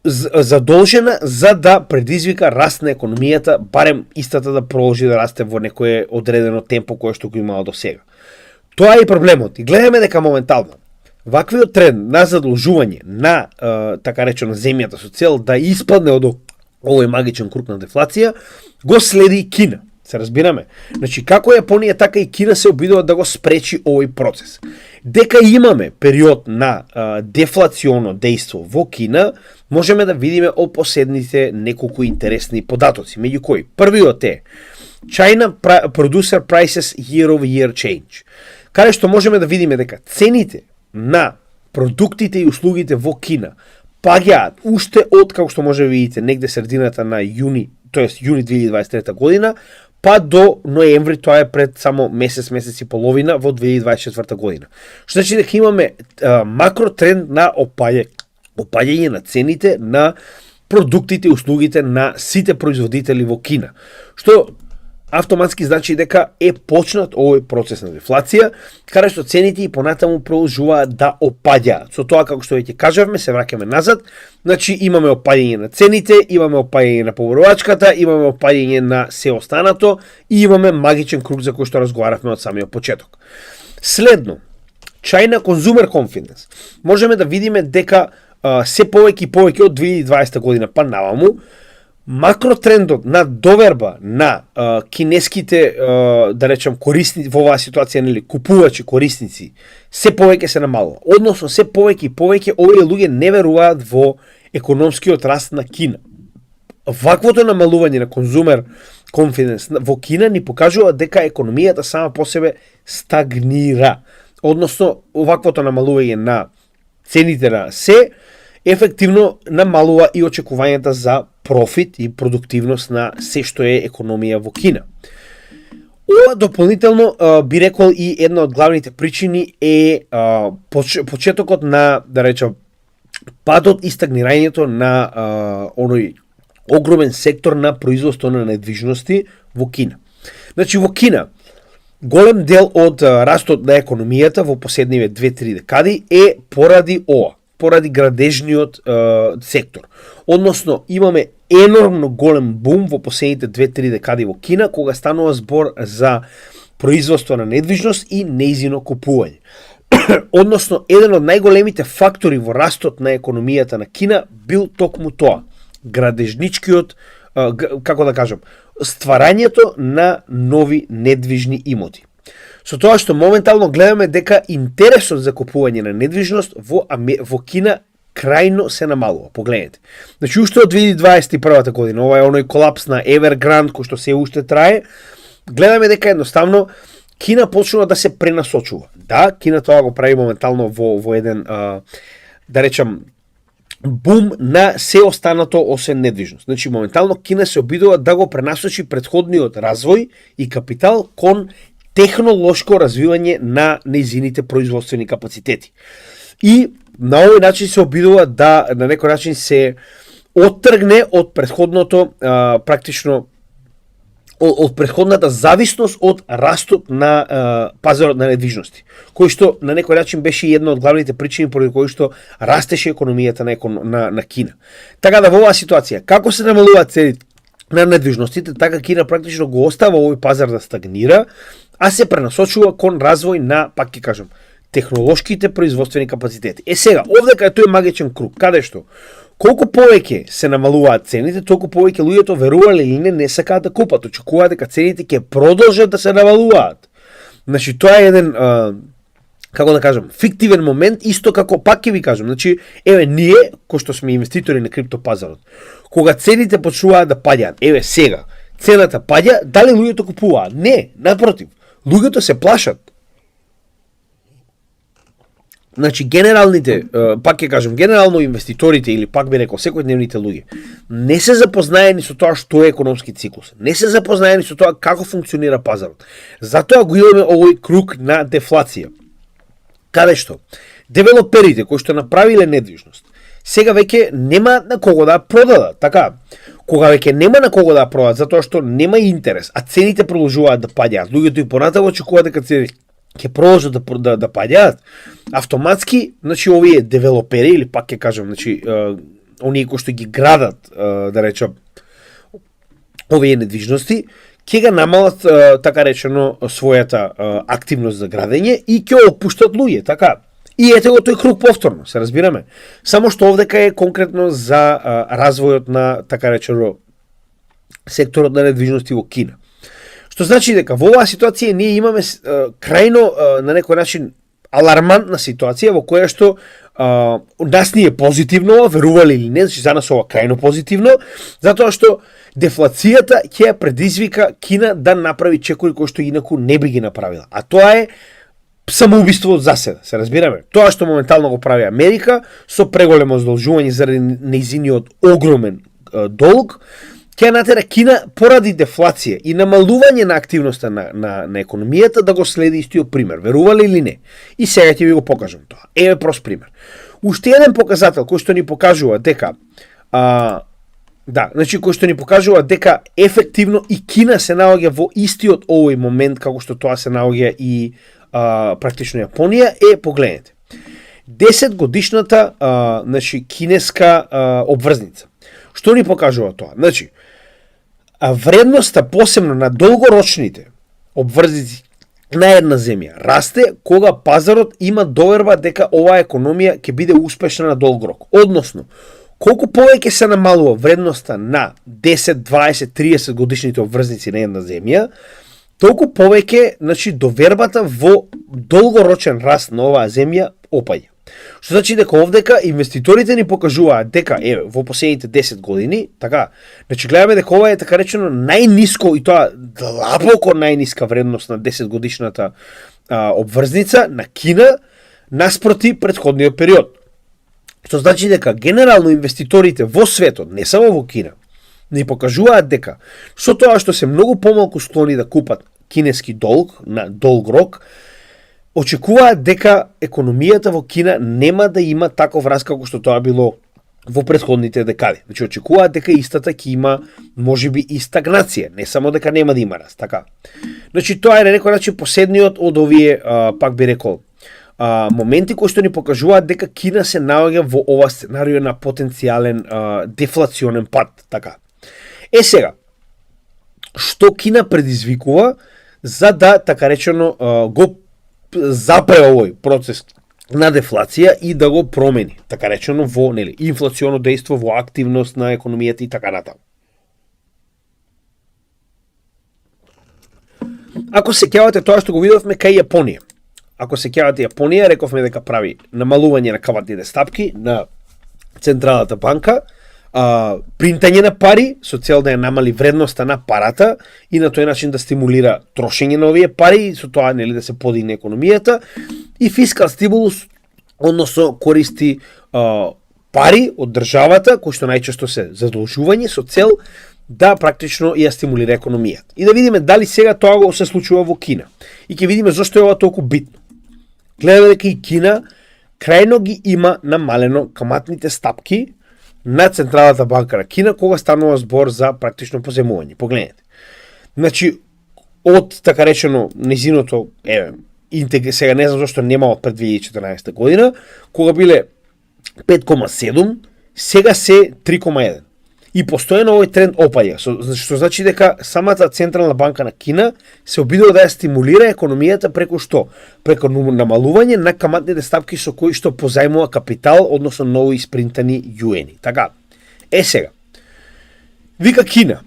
Speaker 1: задолжена за да предизвика раст на економијата, барем истата да продолжи да расте во некое одредено темпо кое што го имала до сега. Тоа е и проблемот. И гледаме дека моментално ваквиот тренд на задолжување на така речено земјата со цел да испадне од овој магичен круг на дефлација, го следи и Кина. Се разбираме? Значи, како Јапонија, така и Кина се обидуваат да го спречи овој процес. Дека имаме период на дефлационо дејство во Кина, можеме да видиме од последните неколку интересни податоци, меѓу кои првиот е China Producer Prices Year over Year Change, каде што можеме да видиме дека цените на продуктите и услугите во Кина паѓаат уште од, како што може да видите, негде средината на јуни, тоест јуни 2023 година, па до ноември, тоа е пред само месец и половина во 2024 година. Што значи дека имаме макротренд на опаѓање на цените на продуктите и услугите на сите производители во Кина. Што автоматски значи дека е почнат овој процес на дефлација, каде што цените и понатаму продолжуваат да опаѓаат. Со тоа, како што веќе кажавме, се враќаме назад, значи имаме опаѓање на цените, имаме опаѓање на поборувачката, имаме опаѓање на се останато и имаме магичен круг за кој што разговаравме од самиот почеток. Следно, China Consumer Confidence. Можеме да видиме дека се повеќе и повеќе од 2020 година па наваму, макротрендот на доверба на кинеските, да речем, корисници во оваа ситуација, нели, купувачи, корисници, се повеќе се намалува. Односно, се повеќе и повеќе овие луѓе не веруваат во економскиот раст на Кина. Ваквото намалување на конзумер конфиденс во Кина ни покажува дека економијата сама по себе стагнира. Односно, ваквото намалување на цените на се ефективно намалува и очекувањата за профит и продуктивност на се што е економија во Кина. Ова дополнително би рекол и една од главните причини е почетокот на, да речем, падот и стагнирањето на оној огромен сектор на производство на недвижности во Кина. Значи во Кина голем дел од растот на економијата во последниве 2-3 декади е поради градежниот сектор. Односно, имаме енормно голем бум во последните 2-3 декади во Кина, кога станува збор за производство на недвижност и нејзино купување. Односно, еден од најголемите фактори во растот на економијата на Кина бил токму тоа. Градежничкиот, како да кажам, стварањето на нови недвижни имоти. Со тоа што моментално гледаме дека интересот за купување на недвижност во Кина крајно се намалува. Погледнете. Значи, уште од 2021 година, ова е оној колапс на Evergrande, кој што се уште трае, гледаме дека едноставно Кина почнува да се пренасочува. Да, Кина тоа го прави моментално во еден, да речам, бум на се останато освен недвижност. Значи, моментално Кина се обидува да го пренасочи претходниот развој и капитал кон технолошко развивање на нејзините производствени капацитети. И на овој начин се обидува да на некој начин се оттргне од претходното практично од претходната зависност од растот на пазарот на недвижности, кој што на некој начин беше една од главните причини поради кои што растеше економијата на Кина. Така да во оваа ситуација, како се намалуваат цените на недвижностите, така Кина практично го остава овој пазар да стагнира, а се пренасочува кон развој на, пак ќе кажам, технолошките производствени капацитети. Сега, овде кај тој магичен круг, каде што колку повеќе се намалуваат цените, толку повеќе луѓето верувале или не сакаат да купат, очекуваат дека цените ќе продолжат да се намалуваат. Значи, тоа е еден, како да кажам, фиктивен момент, исто како, пак ќе ви кажам, значи, еве, ние, кои што сме инвеститори на криптопазарот, кога цените почнуваат да паѓаат, еве сега, цената паѓа, дали луѓето купуваат? Не, напротив, луѓето се плашат. Значи, генералните, пак ќе кажам, генерално инвеститорите или пак би рекол секојдневните луѓе не се запознаени со тоа што е економски циклус. Не се запознаени со тоа како функционира пазарот. Затоа го имаме овој круг на дефлација. Каде што девелоперите кои што направиле недвижност сега веќе нема на кого да продадат, така. Кога веќе нема на кого да продадат затоа што нема интерес, а цените продолжуваат да паѓаат, луѓето и понатаму очекуваат дека цените ќе продолжат да паѓаат, автоматски, значи овие девелопери или пак ќе кажам, значи оние кои што ги градат, да речам, овие недвижности, ќе ga намалат така речено својата активност за градење и ќе опуштат луѓе, така. И ете го тој круг повторно, се разбираме. Само што овдека е конкретно за развојот на така речено секторот на недвижности во Кина. Што значи дека во оваа ситуација ние имаме крајно на некој начин алармантна ситуација во која што нас ни е позитивно, верували или не, значи за нас ова крајно позитивно, затоа што дефлацијата ќе ја предизвика Кина да направи чекори кои што инаку не би ги направила. А тоа е самоубиство за седа, се разбираме. Тоа што моментално го прави Америка со преголемо задолжување заради нејзиниот огромен долг, ќе натера Кина поради дефлација и намалување на активноста на економијата да го следи истиот пример. Верували или не? И сега ќе ви го покажам тоа. Еве прост пример. Уште еден показател кој што ни покажува дека значи кој што ни покажува дека ефективно и Кина се наоѓа во истиот овој момент како што тоа се наоѓа и практично Јапонија е, погледнете, 10 годишната значи кинеска обврзница. Што ни покажува тоа? Значи, вредноста посебно на долгорочните обврзници на една земја расте кога пазарот има доверба дека оваа економија ќе биде успешна на долг рок. Односно, колку повеќе се намалува вредноста на 10, 20, 30 годишните обврзници на една земја, толку повеќе, значи, довербата во долгорочен раст на оваа земја опаѓа. Што значи дека овдека инвеститорите ни покажуваат дека во последните 10 години, така, значи гледаме дека ова е така речено најниско и тоа длабоко најниска вредност на 10 годишната обврзница на Кина наспроти претходниот период. Што значи дека генерално инвеститорите во светот, не само во Кина, ни покажуваат дека со тоа што се многу помалку склони да купат кинески долг на долг рок, очекуваат дека економијата во Кина нема да има таков раст како што тоа било во претходните декади. Значи очекуваат дека истата ќе има можеби и стагнација, не само дека нема да има раст, така. Значи тоа е на некој начин последниот од овие пак би рекол моменти кои што ни покажуваат дека Кина се наоѓа во ова сценарио на потенцијален дефлационен пат, така. Сега, што Кина предизвикува за да, така речено, го запре овој процес на дефлација и да го промени, така речено, во инфлационо дејство, во активност на економијата и така натаму. Ако се сеќавате тоа што го видовме кај Јапонија. Ако се сеќавате Јапонија, рековме дека прави намалување на каматните стапки на Централната банка, принтање на пари со цел да ја намали вредноста на парата и на тој начин да стимулира трошење на овие пари и со тоа да се подигне економијата, и фискал стимулус, односно користи пари од државата кои што најчесто се задолжување со цел да практично ја стимулира економијата. И да видиме дали сега тоа го се случува во Кина. И ќе видиме зашто е ова толку битно. Гледаме дека и Кина крајно ги има намалено каматните стапки на Централната банка на Кина кога станува збор за практично поземување. Погледнете. Значи, од така речено низиното, сега не знам зашто нема од пред 2014 година, кога биле 5,7, сега се 3,1. И постојано овој тренд опаѓа, што значи дека самата Централна банка на Кина се обидува да ја стимулира економијата преку што? Преку намалување на каматните стапки со кои што позајмува капитал, односно ново испринтани јуени. Така, сега, вика Кина,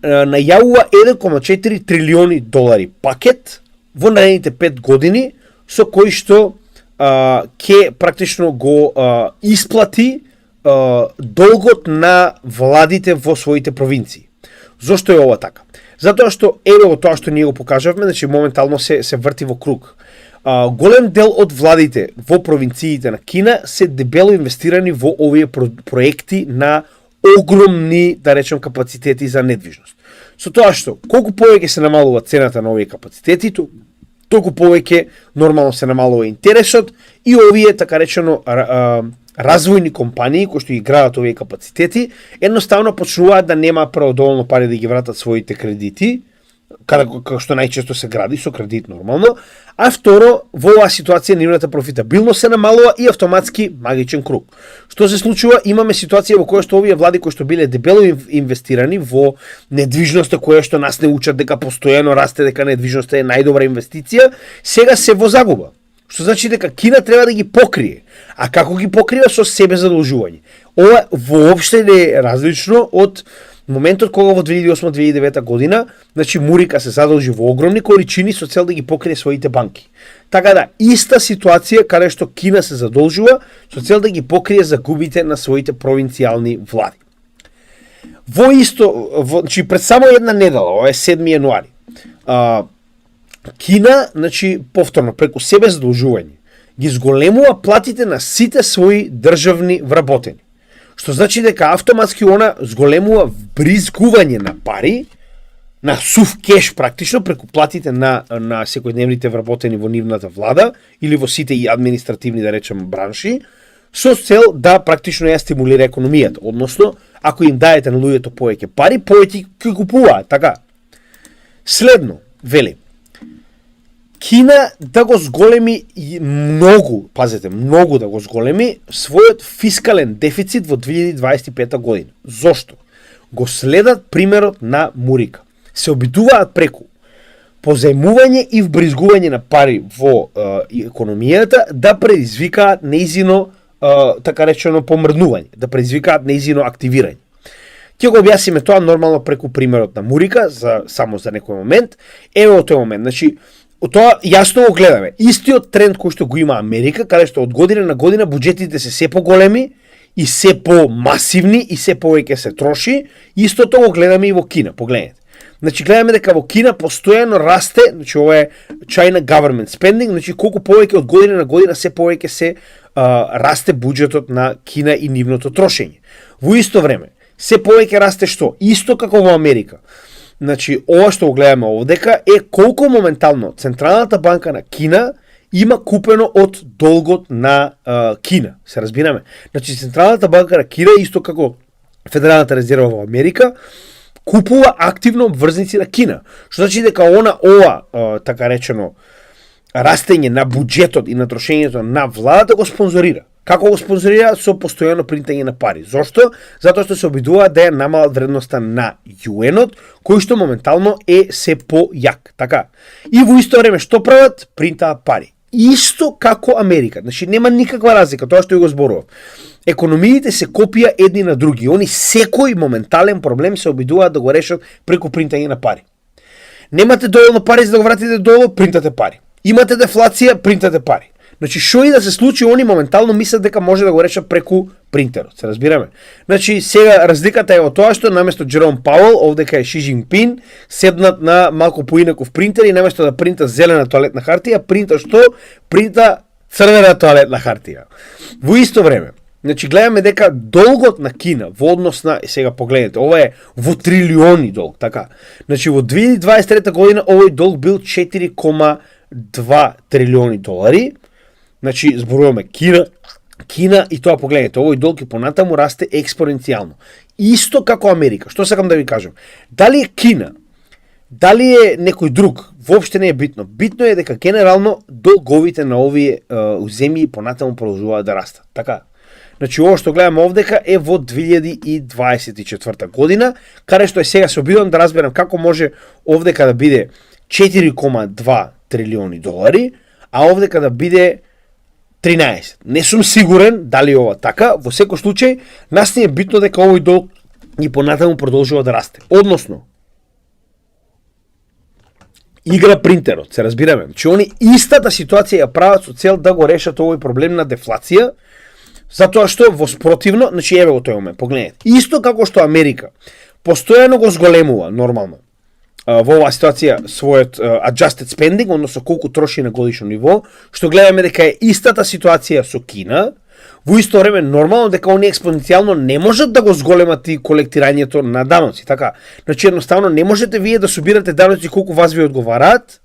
Speaker 1: најавува 1,4 трилиони долари пакет во наредните 5 години со кои што ќе практично го исплати долгот на владите во своите провинции. Зошто е ова така? Затоа што еве во тоа што ние го покажавме, значи моментално се врти во круг. голем дел од владите во провинциите на Кина се дебело инвестирани во овие проекти на огромни, да речем, капацитети за недвижност. Со тоа што, колку повеќе се намалува цената на овие капацитети, толку повеќе нормално се намалува интересот и овие, така речено, развојни компании кои што ги градат овие капацитети, едноставно почнуваат да нема прво доволно пари да ги вратат своите кредити, како што најчесто се гради со кредит нормално, а второ, во оваа ситуација нивната профитабилност се намалува и автоматски магичен круг. Што се случува? Имаме ситуација во која што овие влади кои што биле дебело инвестирани во недвижноста која што нас не учат дека постојано расте, дека недвижноста е најдобра инвестиција, сега се во загуба. Што значи дека Кина треба да ги покрие. А како ги покрива? Со себе задолжување. Ова воопште не е различно од моментот кога во 2008-2009 година, значи Мурика се задолжи во огромни количини со цел да ги покрие своите банки. Така да, иста ситуација каде што Кина се задолжува со цел да ги покрие загубите на своите провинцијални влади. Значи пред само една недела, ова е 7 јануари, Кина, значи повторно преку себе задолжување, ги зголемува платите на сите своји државни вработени. Што значи дека автоматски она зголемува вбризгување на пари, на сув кеш практично, преку платите на секојдневните вработени во нивната влада или во сите и административни, да речем, бранши, со цел да практично ја стимулира економијата. Односно, ако им даете на луѓето повеќе пари, повеќе ќе купуваат, така. Следно, вели, Кина да го зголеми многу, пазете, многу да го зголеми својот фискален дефицит во 2025 година. Зошто? Го следат примерот на Мурика. Се обидуваат преку позајмување и вбризгување на пари во економијата да предизвикаат неизино, така речено, помрднување, да предизвикаат неизино активирање. Ќе го објасниме тоа нормално преку примерот на Мурика, само за некој момент. Ево тој момент, значи, тоа јасно го гледаме. Истиот тренд кој што го има Америка, каде што од година на година буџетите се поголеми и се помасивни и се повеќе се троши, истото го гледаме и во Кина, погледнете. Значи гледаме дека во Кина постојано расте, значи ова е China government spending, значи колку повеќе од година на година се повеќе се расте буџетот на Кина и нивното трошење. Во исто време, се повеќе расте што? Исто како во Америка. Значи, ова што го гледаме овдека е колку моментално Централната банка на Кина има купено од долгот на Кина. Се разбираме? Значи, Централната банка на Кина, исто како Федералната резерва во Америка, купува активно обврзници на Кина. Што значи дека ова, така речено, растење на буџетот и на трошењето на владата го спонзорира. Како го спонзорира? Со постојано принтање на пари. Зошто? Затоа што се обидуваат да ја намалат вредноста на юенот, кој што моментално е се појак. Така. И во исто време што прават? Принтаат пари. Исто како Америка. Значи нема никаква разлика, тоа што ја го зборував. Економиите се копија едни на други. Они секој моментален проблем се обидуваат да го решат преку принтање на пари. Немате доволно пари за да го вратите долу, принтате пари. Имате дефлација, принтате пари. Значи, што и да се случи, они моментално мислат дека може да го решат преку принтерот. Се разбираме? Значи, сега разликата е во тоа што наместо Джером Пауел, овдека е Ши Жинпин, седнат на малку поинаков принтер и наместо да принта зелена тоалетна хартија, принта што? Принта црвена тоалетна хартија. Во исто време, значи, гледаме дека долгот на Кина во однос на, сега погледнете, ова е во трилиони долг, така. Значи, во 2023 година овој долг бил 4,2 трилиони долари. Значи, зборуваме Кина и тоа погледнете, овој долг и понатаму расте експоненцијално. Исто како Америка. Што сакам да ви кажам? Дали е Кина, дали е некој друг, воопште не е битно. Битно е дека генерално долговите на овие земји понатаму продолжуваат да растат. Така. Значи, ово што гледаме овдека е во 2024 година, каде што е сега се обидувам да разберам како може овдека да биде 4,2 трилиони долари, а овдека да биде 13. Не сум сигурен дали ова така, во секој случај, нас не е битно дека овој долг и понатаму продолжува да расте. Односно, игра принтерот, се разбираме. Значи, они истата ситуација ја прават со цел да го решат овој проблем на дефлација, затоа што во спротивно, значи еве го тој момент, погледнете. Исто како што Америка постојано го зголемува нормално во оваа ситуација својот adjusted spending, односно колку троши на годишно ниво, што гледаме дека е истата ситуација со Кина. Во исто време нормално дека они експоненцијално не можат да го зголемат и колектирањето на даноци, така. Значи едноставно не можете вие да собирате даноци колку вас ви одговараат.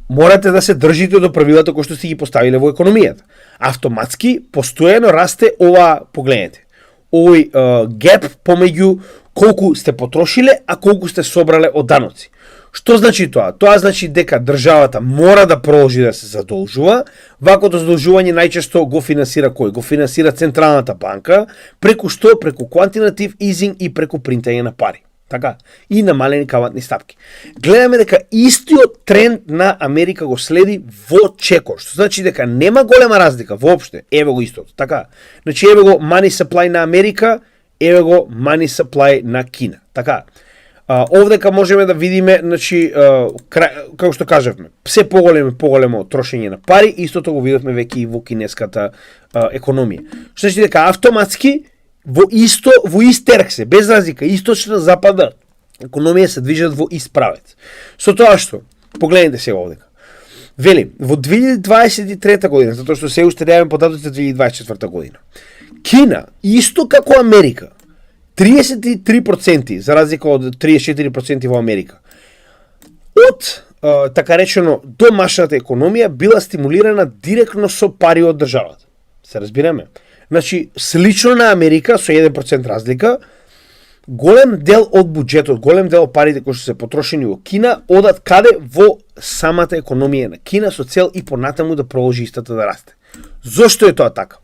Speaker 1: Морате да се држите до правилата кои што сте ги поставиле во економијата. Автоматски постојано расте ова, погледнете, овој геп помеѓу колку сте потрошиле, а колку сте собрале од даноци. Што значи тоа? Тоа значи дека државата мора да продолжи да се задолжува. Ваквото задолжување најчесто го финансира кој? Го финансира Централната банка, преку што? Преку quantitative easing и преку принтање на пари. Така, и намалени каматни стапки. Гледаме дека истиот тренд на Америка го следи во чекор, што значи дека нема голема разлика воопште. Еве го истото, така. Значи еве го money supply на Америка, еве го money supply на Кина. Така. Овдека можеме да видиме, значи, како што кажавме, се поголемо трошење на пари, истото го видовме веќе и во кинеската економија. Што значи дека автоматски во истерксе, без разлика, источна, западна економија се движат во ист правец. Со тоа што, погледнете сега овдека. Вели, во 2023 година, затоа што се уште немаме податоци за 2024 година, Кина, исто како Америка, 33%, за разлика од 34% во Америка, од, така речено, домашната економија била стимулирана директно со пари од државата. Се разбираме? Значи, слично на Америка, со 1% разлика, голем дел од буџетот, голем дел од парите кои што се потрошени во Кина, одат каде? Во самата економија на Кина, со цел и понатаму да продолжи истата да расте. Зошто е тоа така?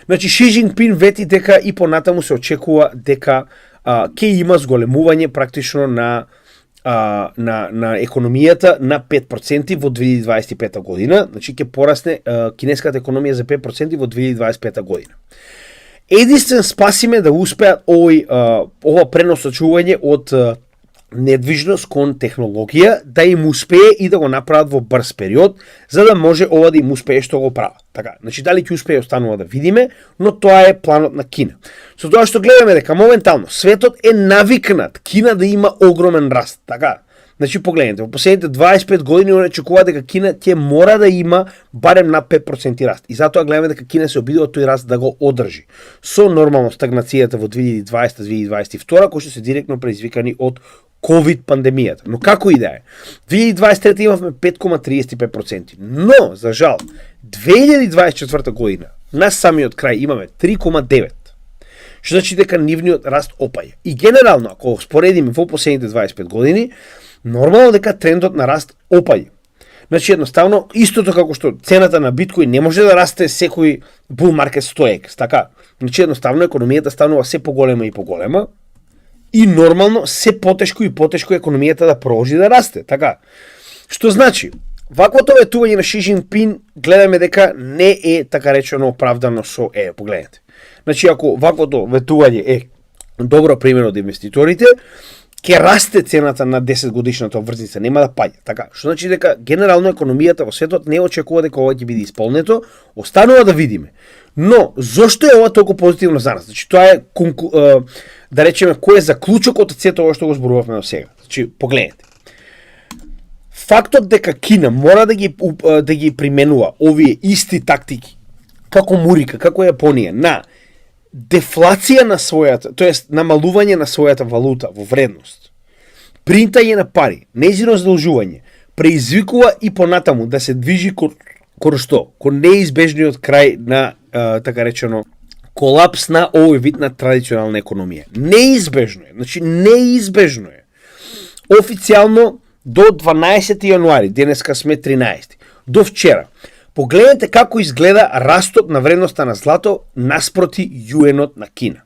Speaker 1: Значи, Ши Џинпин вети дека и понатаму се очекува дека ќе има зголемување практично на економијата на 5% во 2025 година, значи ќе порасне кинеската економија за 5% во 2025 година. Единствен спасиме да успеат ова преносочување од недвижност кон технологија, да им успее и да го направат во брз период, за да може ова да им успее што го прават. Така, значи дали ќе успее останува да видиме, но тоа е планот на Кина. Со тоа што гледаме дека моментално светот е навикнат Кина да има огромен раст, така. Значи погледнете, во последните 25 години он очекува дека Кина ќе мора да има барем над 5% раст. И затоа гледаме дека Кина се обидува тој раст да го одржи. Со нормално стагнацијата во 2020-2022, кои што се директно предизвикани од COVID пандемијата. Но како и да е, 2023 имавме 5,35%. Но, за жал, 2024 година, на самиот крај имаме 3,9%. Што значи дека нивниот раст опаја. И генерално, ако споредиме во последните 25 години, нормално дека трендот на раст опаја. Значи, едноставно, истото како што цената на биткоин не може да расте секој bull market 100x, така? Значи, едноставно, економијата станува се поголема и поголема, и нормално се потешко и потешко економијата да продолжи да расте, така? Што значи, ваквото ветување на Ши Џинпин гледаме дека не е така речено оправдано со погледнете. Значи, ако ваквото ветување е добро пример од инвеститорите, ќе расте цената на 10 годишната обврзница, нема да паѓа, така? Што значи дека генерално економијата во светот не очекува дека ова ќе биде исполнето, останува да видиме. Но зошто е ова толку позитивно за нас? Значи тоа е да речеме кој е заклучокот од сето ова што го зборувавме до сега. Значи погледнете. Фактот дека Кина мора да ги применува овие исти тактики како Мурика, како Јапонија на дефлација на својата, тоест намалување на својата валута во вредност, принтање на пари, нејзино задолжување, преизвикува и понатаму да се движи кон што? Кон неизбежниот крај на така речено колапс на овој вид на традиционална економија. Неизбежно е, значи неизбежно е. Официјално до 12 јануари, денеска сме 13, до вчера. Погледнете како изгледа растот на вредноста на злато наспроти јуенот на Кина.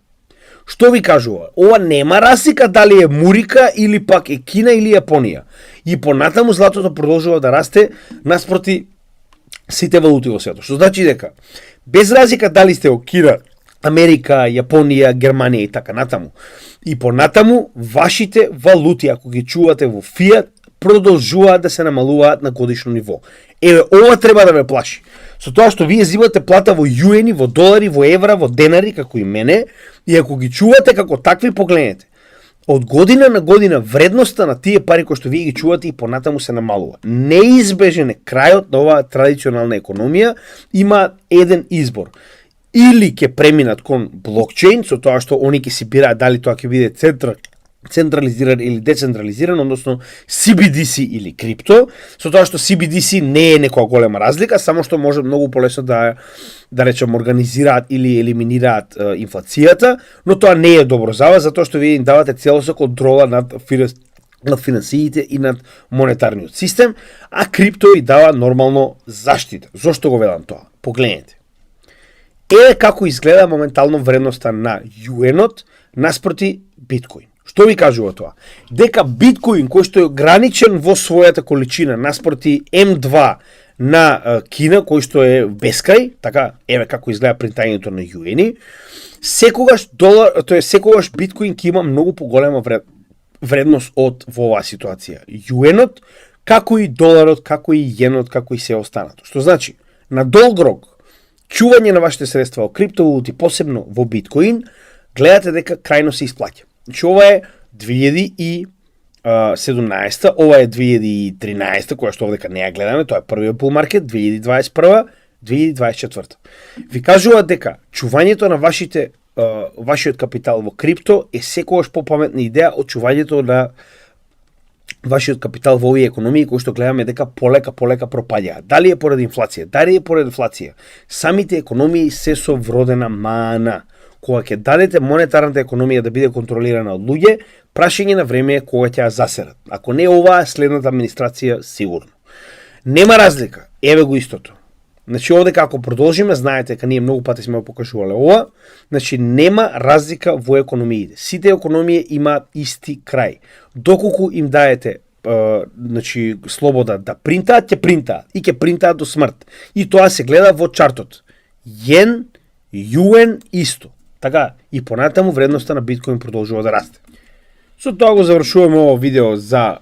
Speaker 1: Што ви кажува? Ова нема разлика дали е Мурика или пак е Кина или Јапонија. И понатаму златото продолжува да расте наспроти сите валути во светот. Што значи дека без разлика дали сте во Кина, Америка, Јапонија, Германија и така натаму. И понатаму вашите валути, ако ги чувате во фиат, продолжуваат да се намалуваат на годишно ниво. Еве, ова треба да ме плаши. Со тоа што вие зимате плата во јуени, во долари, во евра, во денари, како и мене, и ако ги чувате како такви, погледнете. од година на година вредноста на тие пари кои што вие ги чувате и понатаму се намалува. Неизбежен е крајот на оваа традиционална економија, има еден избор. Или ќе преминат кон блокчейн, со тоа што они ќе си бираат дали тоа ќе биде централизиран или децентрализиран, односно CBDC или крипто, со тоа што CBDC не е некоја голема разлика, само што може многу полесно да речем организираат или елиминираат инфлацијата, но тоа не е добро за вас, затоа што вие им давате целосно контрола над финансиите и над монетарниот систем, а крипто и дава нормално заштита. Зошто го велам тоа? Погледнете. Еве како изгледа моментално вредноста на юенот наспроти биткоин. Што ви кажува тоа? Дека биткоин, кој што е ограничен во својата количина наспроти М2 на Кина, кој што е бескрај, така, еве како изгледа принтањето на юени, секогаш биткоин ќе има многу поголема вредност од во оваа ситуација. Юенот, како и доларот, како и јенот, како и се останато. Што значи, на долг рок, чување на вашите средства во криптовалути, посебно во биткоин, гледате дека крајно се исплаќа. Значи, ова е 2017, ова е 2013, која што овдека не ја гледаме, тоа е првиот bull market, 2021, 2024. Ви кажуваат дека чувањето на вашиот капитал во крипто е секогаш попаметна идеја од чувањето на вашиот капитал во овие економии кои што гледаме дека полека пропаѓаат. Дали е поради инфлација, дали е поради дефлација. Самите економии се со вродена мана. Кога ќе дадете монетарната економија да биде контролирана од луѓе, прашање на време е кога ќе ја засерат. Ако не оваа, следната администрација сигурно. Нема разлика. Еве го истото. Значи овдека ако продолжиме, знаете дека ние многу пати сме покажувале ова, значи нема разлика во економиите. Сите економии имаат исти крај. Доколку им даете значи слобода да принтаат, ќе принтаат и ќе принтаат до смрт. И тоа се гледа во чартот. Јен, юен исто. Така, и понатаму вредноста на биткоин продолжува да расте. Со тоа го завршуваме ово видео за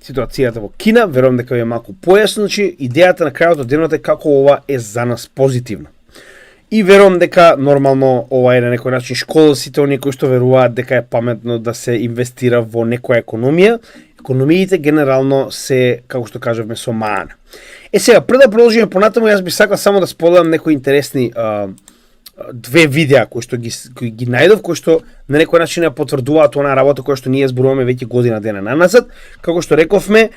Speaker 1: ситуацијата во Кина. Верувам дека ви е малку појасно, значи идејата на крајот од денот е како ова е за нас позитивна. И верувам дека нормално ова е на некој начин школа сите оние кои што веруваат дека е паметно да се инвестира во некоја економија. Економиите генерално се, како што кажавме, со маана. Сега, пред да продолжиме понатаму, јас би сакал само да споделам некои интересни две видеа кои што ги најдов, кои што на некој начин ја потврдуваат онаа работа која што ние зборуваме веќе година дена наназад. Како што рековме,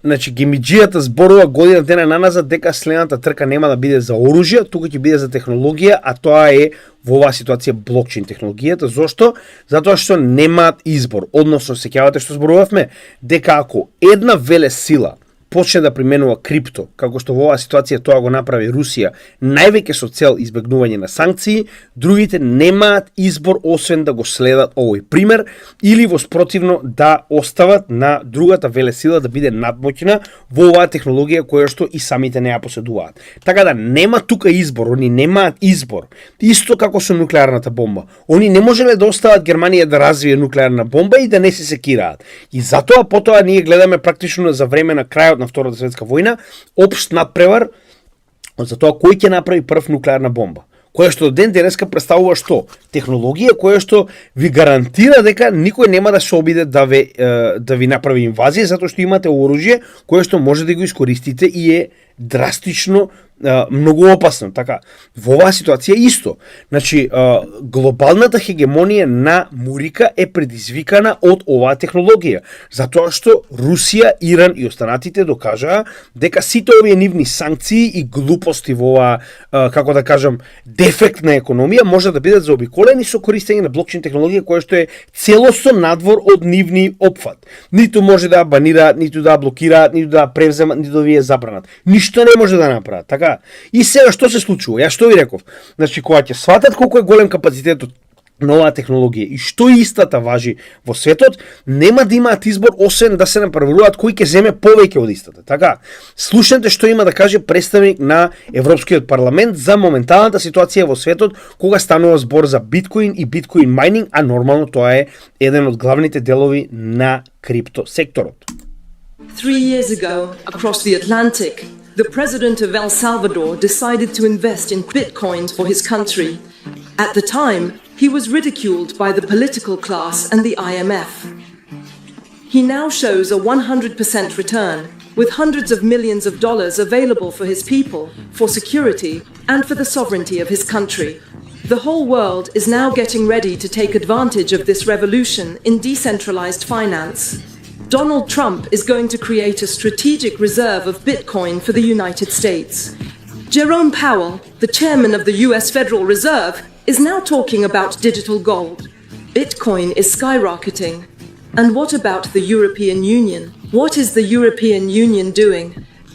Speaker 1: значи гемиџијата зборува година дена наназад дека следната трка нема да биде за оружје, тука ќе биде за технологија, а тоа е во оваа ситуација блокчейн технологијата. Зошто? Затоа што немаат избор. Односно, сеќавате што зборувавме, дека ако една велесила почне да применува крипто, како што во оваа ситуација тоа го направи Русија, највеќе со цел избегнување на санкции, другите немаат избор освен да го следат овој пример или воспротивно да остават на другата велесила да биде надмоќна во оваа технологија која што и самите не ја поседуваат. Така да нема тука избор, они немаат избор. Исто како со нуклеарната бомба. Они не можеле да остават Германија да развие нуклеарна бомба и да не се секираат. И затоа потоа ние гледаме практично за време на крајот на Втората светска војна, општ надпревар за тоа кој ќе направи прв нуклеарна бомба. Која што до ден денеска представува што? Технологија која што ви гарантира дека никој нема да се обиде да ви направи инвазија, затоа што имате оружје кое што може да го искористите и е драстично многу опасно. Така, во оваа ситуација исто. Значи, глобалната хегемонија на Мурика е предизвикана од оваа технологија. Затоа што Русија, Иран и останатите докажаа дека сите овие нивни санкции и глупости во оваа, како да кажам, дефектна економија може да бидат заобиколени со користење на блокчейн технологија која што е целосно надвор од нивни опфат. Ниту може да банираат, ниту да блокираат, ниту да превземат, ниту да вие забранат. Ништо не може да направат, така? И сега што се случува? Ја што ви реков? Значи, кога ќе сватат колку е голем капацитетот на оваа технологија и што истата важи во светот, нема да имаат избор освен да се направуваат кој ќе земе повеќе од истата. Така, слушнете што има да каже представник на Европскиот парламент за моменталната ситуација во светот кога станува збор за биткоин и биткоин майнинг, а нормално тоа е еден од главните делови на крипто секторот.
Speaker 2: 3 years ago, across the Atlantic, the president of El Salvador decided to invest in bitcoins for his country. At the time, he was ridiculed by the political class and the IMF. He now shows a 100% return, with hundreds of millions of dollars available for his people, for security, and for the sovereignty of his country. The whole world is now getting ready to take advantage of this revolution in decentralized finance. Donald Trump is going to create a strategic reserve of Bitcoin for the United States. Jerome Powell, the chairman of the US Federal Reserve, is now talking about digital gold. Bitcoin is skyrocketing. And what about the European Union? What is the European Union doing?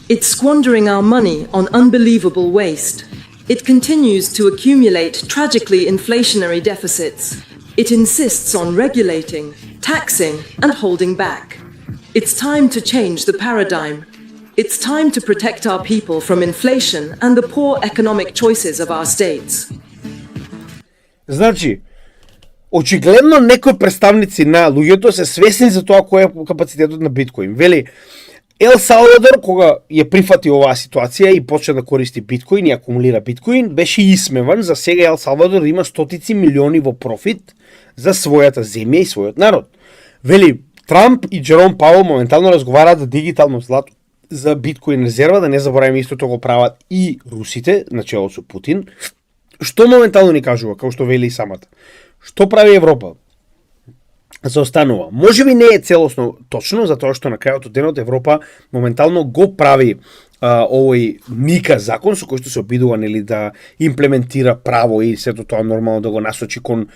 Speaker 2: It's squandering our money on unbelievable waste. It continues to accumulate tragically inflationary deficits. It insists on regulating, taxing, and holding back. It's time to change the paradigm. It's time to protect our people from inflation and the poor economic choices of our states.
Speaker 1: Значи, очигледно некои представници на луѓето се свесни за тоа кој е капацитетот на биткоин. Вели, Ел Салвадор, кога ја прифати оваа ситуација и почна да користи биткоин и акумулира биткоин, беше исмеван за сега Ел Салвадор има стотици милиони во профит за својата земја и својот народ. Вели, Трамп и Джером Пауел моментално разговараат за дигитално злато, за биткоин резерва, да не забораваме истото го прават и русите, начело со Путин. Што моментално ни кажува, како што вели и самата? Што прави Европа? Заостанува. Можеби не е целосно точно, затоа што на крајот од денот Европа моментално го прави овој Мика закон со кој што се обидува нели да имплементира право и сето тоа нормално да го насочи кон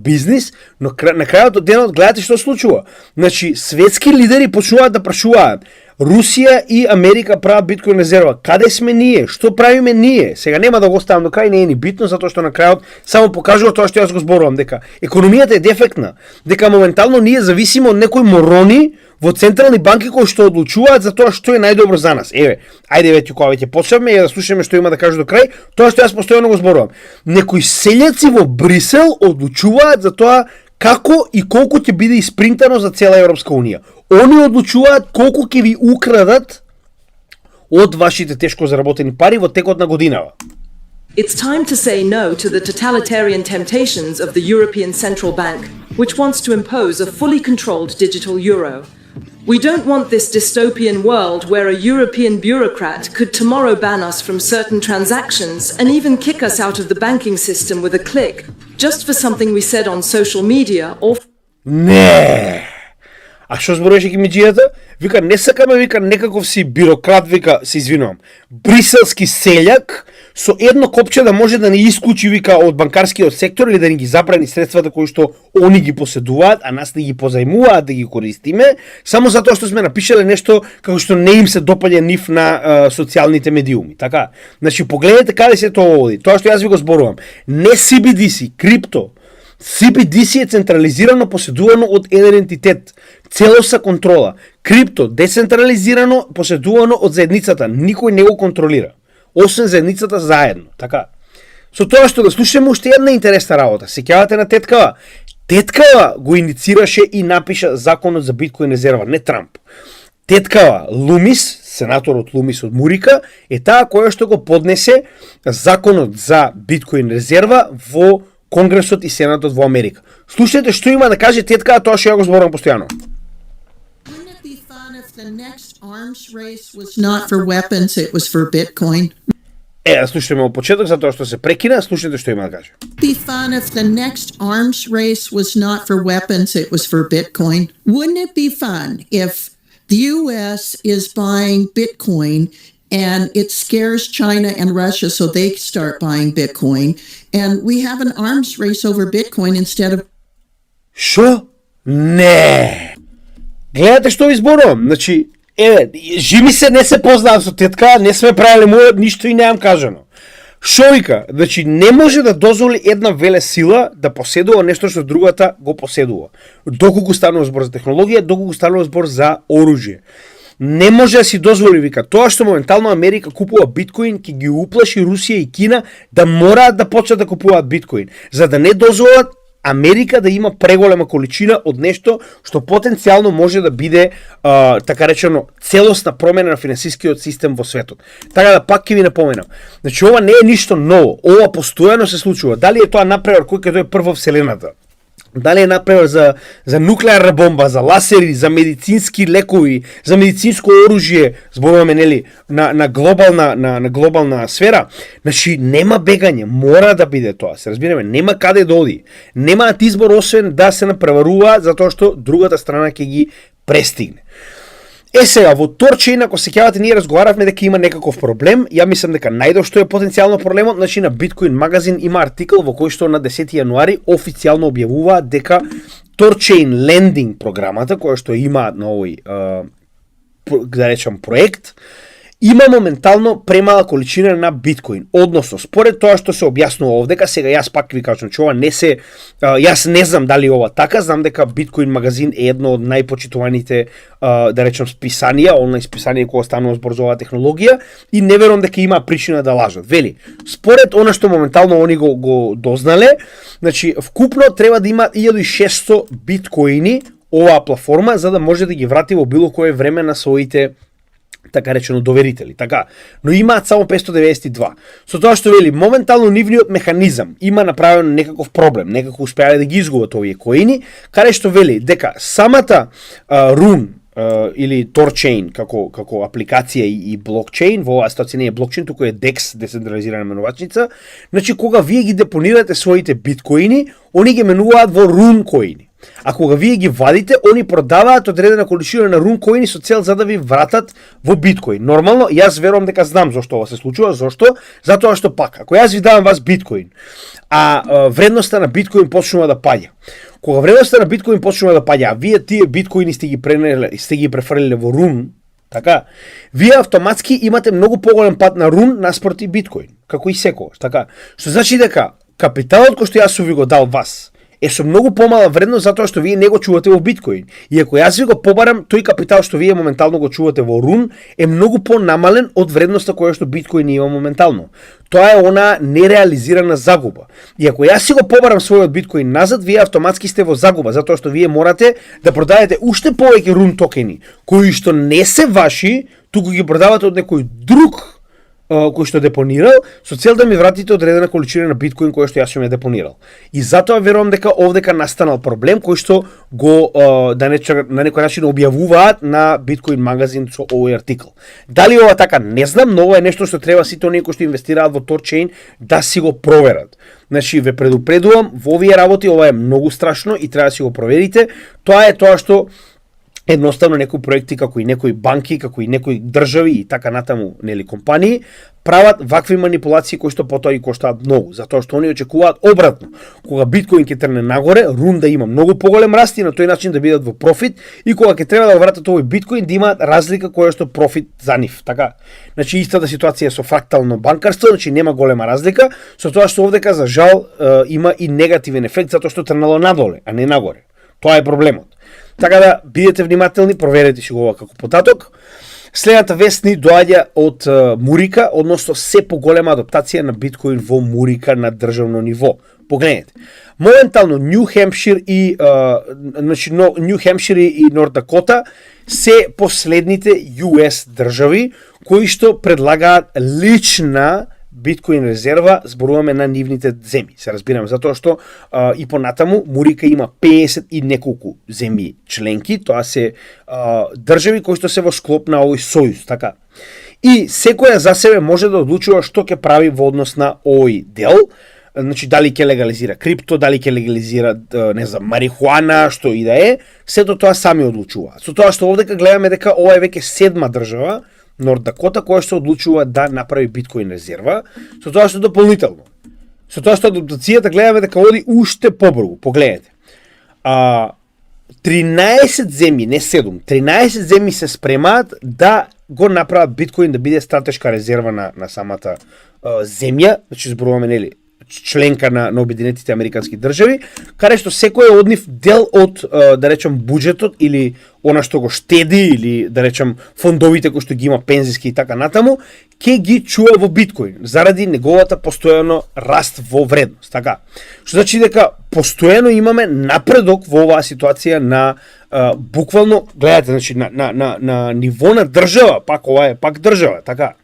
Speaker 1: бизнис, но на крајот од денот гледате што случува. Значи светски лидери почнуваат да прашуваат: Русија и Америка прават биткоин резерва. Каде сме ние? Што правиме ние? Сега нема да го оставам до крај, не е ни битно, затоа што на крајот само покажува тоа што јас го зборувам, дека економијата е дефектна, дека моментално ние зависиме од некои морони во централни банки кои што одлучуваат за тоа што е најдобро за нас. Еве, ајде веќе кога веќе почнеме и да слушаме што има да каже до крај, тоа што јас постојано го зборувам. Некои селјаци во Брисел одлучуваат за тоа како и колку ќе биде испринтано за цела Европска унија. Они одлучуваат колку ќе ви украдат од вашите тешко заработени пари во текот на годинава.
Speaker 2: It's time to say no to the totalitarian temptations of the European Central Bank, which wants to impose a fully controlled digital euro. We don't want this dystopian world where a European bureaucrat could tomorrow ban us from certain transactions and even kick us out of the banking system with a click, just for something we said on social media or...
Speaker 1: Не! А што зборуваше гимиджијата? Вика, не сакаме, вика, некаков си бюрократ, вика, се извинувам, бриселски селјак со едно копче да може да не исклучи, вика, од банкарскиот сектор или да ни ги забрани средствата кои што они ги поседуваат, а нас да ги позајмуваат да ги користиме, само затоа што сме напишале нешто како што не им се допаѓа нив на социјалните медиуми. Така, значи, погледнете каде се тоа оди. Тоа што јас ви го зборувам. Не CBDC, крипто. CBDC е централизирано поседувано од еден ентитет, целоса контрола. Крипто, децентрализирано поседувано од заедницата, никој не го контролира, освен заедницата заедно. Така. Со тоа што да слушаме уште една интересна работа. Сеќавате на Теткава? Теткава го иницираше и напиша законот за биткоин резерва, не Трамп. Теткава Лумис, сенаторот Лумис од Мурика, е таа која што го поднесе законот за биткоин резерва во Конгресот и Сенатот во Америка. Слушайте што има да каже Тетка, тоа што ја го зборувам постојано.
Speaker 3: Wouldn't it be fun if the next arms race was not for weapons, it was for Bitcoin?
Speaker 1: Да слушаме од почеток затоа што се прекина, слушайте што има да каже.
Speaker 3: Be fun if the next arms race was not for weapons, it was for Bitcoin. Wouldn't it be fun if the US is buying Bitcoin and it scares China and Russia so they start buying Bitcoin, and we have an arms race over Bitcoin instead of...
Speaker 1: Шо? Не! Гледате што ви зборувам. Значи, живи се, не се познаам со Тетка, не сме правили мојот, ништо и неам кажано. Шо вика? Значи, не може да дозволи една веле сила да поседува нешто што другата го поседува. Доколку станува збор за технологија, доколку станува збор за оружје. Не може да си дозволи, вика, тоа што моментално Америка купува биткоин, ќе ги уплаши Русија и Кина да мораат да почнат да купуваат биткоин, за да не дозволат Америка да има преголема количина од нешто што потенцијално може да биде така речено целосна промена на финансискиот систем во светот. Така да пак ќе ви напоменам. Значи ова не е ништо ново, ова постојано се случува. Дали е тоа например кој ќе е прв во вселената? Дали е например за нуклеарна бомба, за ласери, за медицински лекови, за медицинско оружје, зборуваме нели на глобална сфера. Значи нема бегање, мора да биде тоа. Се разбираме, нема каде да оди. Немаат избор освен да се напреварува затоа што другата страна ќе ги престигне. Сега, во Торчейн, ако се сеќавате, ние разговаравме дека има некаков проблем. Ја мислам дека најдов што е потенцијално проблемот. Значи на Bitcoin магазин има артикл во кој што на 10 јануари официјално објавуваат дека Торчейн лендинг програмата, која што има на овој да речам проект, има моментално премала количина на биткоин. Односно, според тоа што се објаснува овдека, сега јас пак ви кажам, че ова не се јас не знам дали ова така, знам дека Биткоин магазин е едно од најпочитуваните да речем списанија, онлайн списанија кога станува збор за оваа технологија и не верувам дека има причина да лажат. Вели, според она што моментално они го дознале, значи вкупно треба да има 1600 биткоини оваа платформа за да може да ги врати во било кое време на своите така речено доверители, така. Но имаат само 592. Со тоа што вели, моментално нивниот механизам има направен некаков проблем, некако успеале да ги изгубат овие коини, каде што вели дека самата Rune или Torchain како апликација и блокчейн, во оваа ситуација не е блокчейн, туку е DEX, децентрализирана менувачница, значи кога вие ги депонирате своите биткоини, они ги менуваат во Rune коини. А кога вие ги вадите, они продаваат одредена количина на Rune коини со цел за да ви вратат во биткоин. Нормално, јас верувам дека знам зошто ова се случува, зошто? Затоа што пак, ако јас ви давам вас биткоин, а вредноста на биткоин почнува да паѓа. Кога вредноста на биткоин почнува да паѓа, а вие тие биткоини сте ги префрлиле во Rune, така, вие автоматски имате многу поголем пат на Rune наспроти биткоин, како и секогаш, така. Што значи дека капиталот кој што јас сум ви го дал вас е со многу помала вредност затоа што вие не го чувате во биткоин. И ако јас ви го побарам, тој капитал што вие моментално го чувате во Rune е многу понамален од вредноста која што биткоин има моментално. Тоа е она нереализирана загуба. И ако јас си го побарам својот биткоин назад, вие автоматски сте во загуба, затоа што вие морате да продадете уште повеќе Rune токени, кои што не се ваши, туку ги продавате од некој друг кој што депонирал, со цел да ми вратите одредена количина на биткоин која што јас сум ја депонирал. И затоа верувам дека овдека настанал проблем кој што го на некој начин објавуваат на Биткоин магазин со овој артикл. Дали ова така не знам, но ова е нешто што треба сите оние кои што инвестираат во Torchain да си го проверат. Значи ве предупредувам, во овие работи ова е многу страшно и треба да си го проверите. Тоа е тоа што едноставно некои проекти, како и некои банки, како и некои држави и така натаму, нели, компании, прават вакви манипулации кои што потоа и коштаат многу, затоа што они очекуваат обратно. Кога биткоин ќе трне нагоре, Rune да има многу поголем раст и на тој начин да бидат во профит, и кога ќе треба да вратат овој биткоин да имаат разлика која што профит за нив, така. Значи истата ситуација со фрактално банкарство, значи нема голема разлика, со тоа што овдека за жал има и негативен ефект затоа што трнало надоле, а не нагоре. Тоа е проблемот. Така да бидете внимателни, проверете си го ова како потаток. Следната вест ни доаѓа од Мурика, односно се поголема адаптација на биткоин во Мурика на државно ниво. Погледнете. Моментално Нью Хемпшир и Норт Дакота се последните US држави кои што предлагаат лична биткоин резерва, зборуваме на нивните земји. Се разбираме, затоа што и понатаму Мурика има 50 и неколку земји членки, тоа се држави кои што се во склоп на овој сојуз, така. И секоја за себе може да одлучува што ќе прави во однос на овој дел, значи дали ќе легализира крипто, дали ќе легализира, не знам, марихуана, што и да е, сето тоа сами одлучуваат. Со тоа што овдека гледаме дека ова е веќе 7-ма држава, Норт Дакота, која што одлучува да направи биткоин резерва, со тоа што дополнително. Со тоа што адаптацијата гледаме дека оди уште побрзо. Погледнете. 13 земји, не 7, 13 земји се спремаат да го направат биткоин да биде стратешка резерва на самата земја, значи зборуваме нели членка на Обединетите американски држави, каде што секој од нив дел од, да речем, буџетот или она што го штеди или, да речем, фондовите кои што ги има пензиски и така натаму, ќе ги чува во биткоин, заради неговата постојано раст во вредност, така. Што значи дека постојано имаме напредок во оваа ситуација на буквално, гледате, значи на ниво на држава, пак ова е пак држава, така.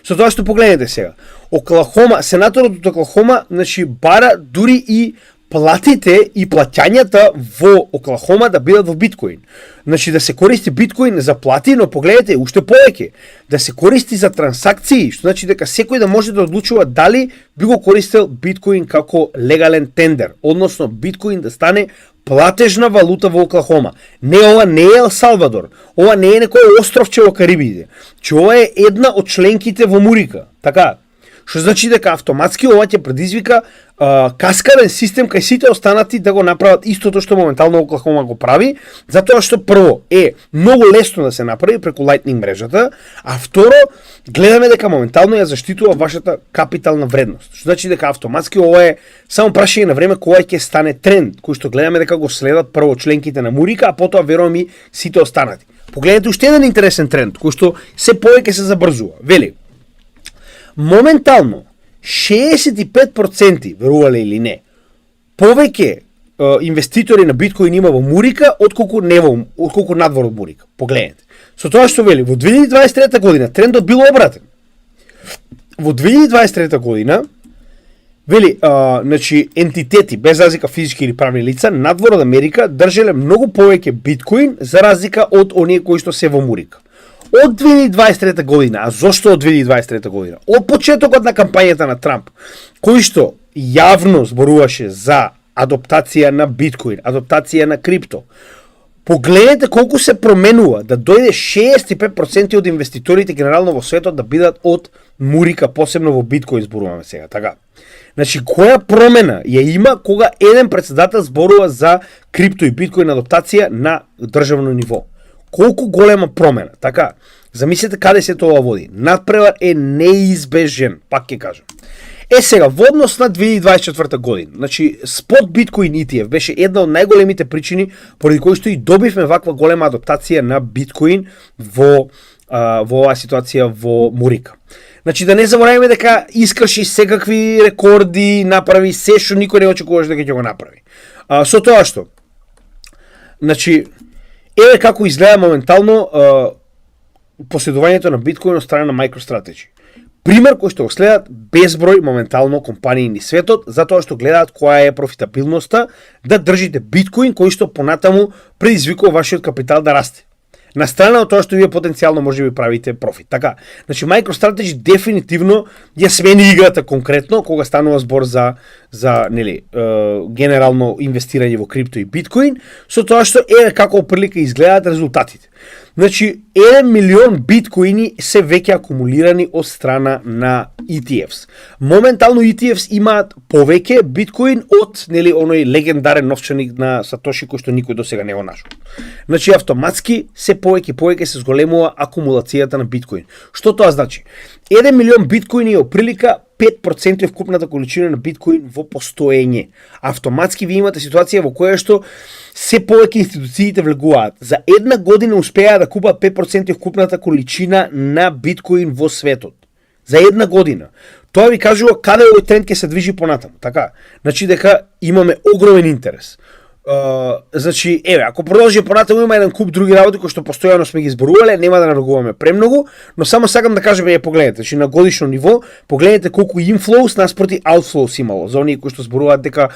Speaker 1: Со тоа што погледнете сега, Оклахома, сенаторот од Оклахома, значи бара дури и платите и плаќањата во Оклахома да бидат во биткоин. Значи да се користи биткоин за плати, но погледнете уште повеќе, да се користи за трансакции, што значи дека секој да може да одлучува дали би го користел биткоин како легален тендер, односно биткоин да стане платежна валута во Оклахома. Не, ова не е Ел Салвадор, ова не е некој островче во Карибите, че ова е една од членките во Мурика, така. Што значи дека автоматски ова ќе предизвика каскаден систем кај сите останати да го направат истото што моментално Оклахома го прави, затоа што прво е многу лесно да се направи преку Lightning мрежата, а второ гледаме дека моментално ја заштитува вашата капитална вредност. Што значи дека автоматски ова е само прашање на време кога ќе стане тренд, кој што гледаме дека го следат прво членките на Мурика, а потоа верувам и сите останати. Погледнете уште еден интересен тренд кој што се повеќе се забрзува. Вели, моментално 65%, верувале или не, повеќе инвеститори на биткоин има во Мурика отколку надвор од Мурика. Погледнете. Со тоа што вели, во 2023 година трендот бил обратен. Во 2023 година вели, значи ентитети без разлика физички или правни лица надвор од Америка држеле многу повеќе биткоин за разлика од оние кои што се во Мурика. Од 2023 година, а зошто од 2023 година? Од почетокот на кампањата на Трамп, кој што јавно зборуваше за адаптација на биткоин, адаптација на крипто, погледнете колку се променува да дојде 65% од инвеститорите генерално во светот да бидат од Мурика, посебно во биткоин зборуваме сега, така. Значи, која промена ја има кога еден председател зборува за крипто и биткоин адаптација на државно ниво? Колку голема промена, така? Замислете каде се тоа води. Надпревар е неизбежен, пак ќе кажам. Сега, во однос на 2024 година, значи, спот биткоин ETF беше една од најголемите причини поради кои што и добивме ваква голема адаптација на биткоин во оваа ситуација во Мурика. Значи, да не забораваме дека искрши секакви рекорди, направи се што никој не очекуваше дека ќе го направи. Со тоа што, значи, еве како изгледа моментално последувањето на биткоин од страна на MicroStrategy. Пример кој што го следат безброј моментално компании ни светот, затоа што гледаат која е профитабилноста да држите биткоин кој што понатаму предизвикува вашиот капитал да расте. На страна од тоа што вие потенцијално може би правите профит. Така, значи MicroStrategy дефинитивно ја смени играта конкретно кога станува збор за нели генерално инвестирање во крипто и биткоин, со тоа што како прилика изгледаат резултатите. Значи 1 милион биткоини се веќе акумулирани од страна на ETFs. Моментално ETFs имаат повеќе биткоин од нели оној легендарен новчаник на Сатоши кој што никој досега не го нашол. Значи автоматски се повеќе се зголемува акумулацијата на биткоин. Што тоа значи? 1 милион биткоини е оприлика 5% од вкупната количина на биткоин во постоење. Автоматски ви имате ситуација во која што се повеќе институциите влегуваат. За една година успеа да купат 5% од вкупната количина на биткоин во светот. За една година. Тоа ви кажува каде овој тренд ќе се движи понатаму. Така, значи дека имаме огромен интерес. Значи, ако продолжи понатаму има еден куп други работи кои што постојано сме ги зборувале, нема да навргуваме премногу, но само сакам да кажам погледнете, значи на годишно ниво, погледнете колку inflows наспроти outflows имало, за оние кои што зборуваат дека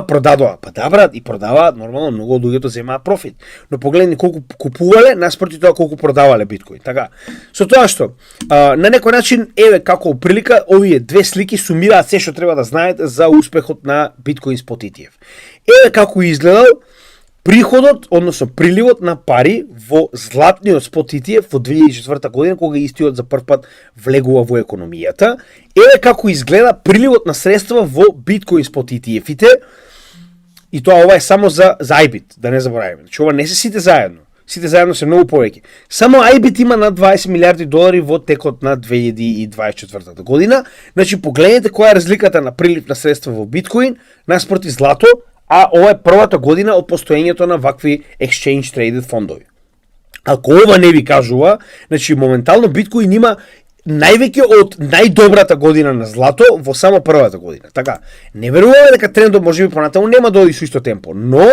Speaker 1: продадоа, па да брат, и продаваат, нормално многу од луѓето земаат профит, но погледни колку купувале наспроти тоа колку продавале биткоин, така. Со тоа што на некој начин како прилика овие две слики сумираат се што треба да знаете за успехот на биткоин спот ETF. Како изгледал приходот, односно приливот на пари во златниот спот ETF во 2004 година, кога истиот за прв пат влегува во економијата. Како изгледа приливот на средства во биткоин спот ETF-ите, и тоа ова е само за IBIT, да не забораваме. Значи ова не се сите заедно. сите заедно се многу повеќе. Само IBIT има над 20 милиарди долари во текот на 2024 година. Значи погледнете која е разликата на прилив на средства во биткоин наспроти злато, а ова е првата година од постоењето на вакви exchange traded фондови. Ако ова не ви кажува, значи моментално биткоин има највеќе од најдобрата година на злато во само првата година. Така, не веруваме дека трендот можеби понатаму нема да оди со исто темпо, но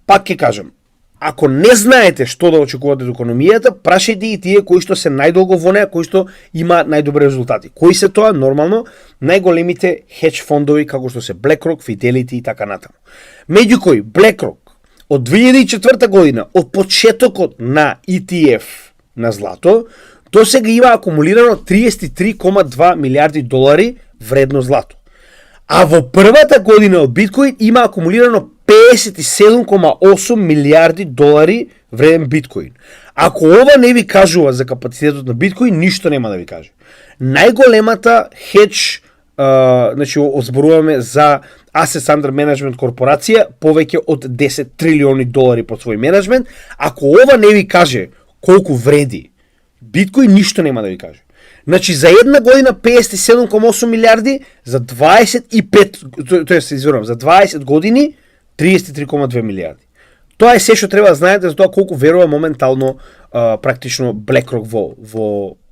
Speaker 1: пак ќе кажам, ако не знаете што да очекувате од економијата, прашајте и тие кои што се најдолго во неа, кои што има најдобри резултати. Кои се тоа? Нормално, најголемите хедж фондови како што се BlackRock, Fidelity и така натаму. Меѓу кои BlackRock од 2004 година, од почетокот на ETF на злато, до сега има акумулирано 33,2 милиарди долари вредно злато. А во првата година од биткоин има акумулирано 57,8 милиарди долари вреден биткоин. Ако ова не ви кажува за капацитетот на биткоин, ништо нема да ви каже. Најголемата хедж, значи озборуваме за Assets Under Management корпорација, повеќе од 10 трилиони долари под свој менеджмент. Ако ова не ви каже колку вреди биткоин, ништо нема да ви каже. Значи за една година 57,8 милиарди, за 20 години 33,2 милиарди. Тоа е се што треба да знаете за тоа колку верува моментално практично BlackRock во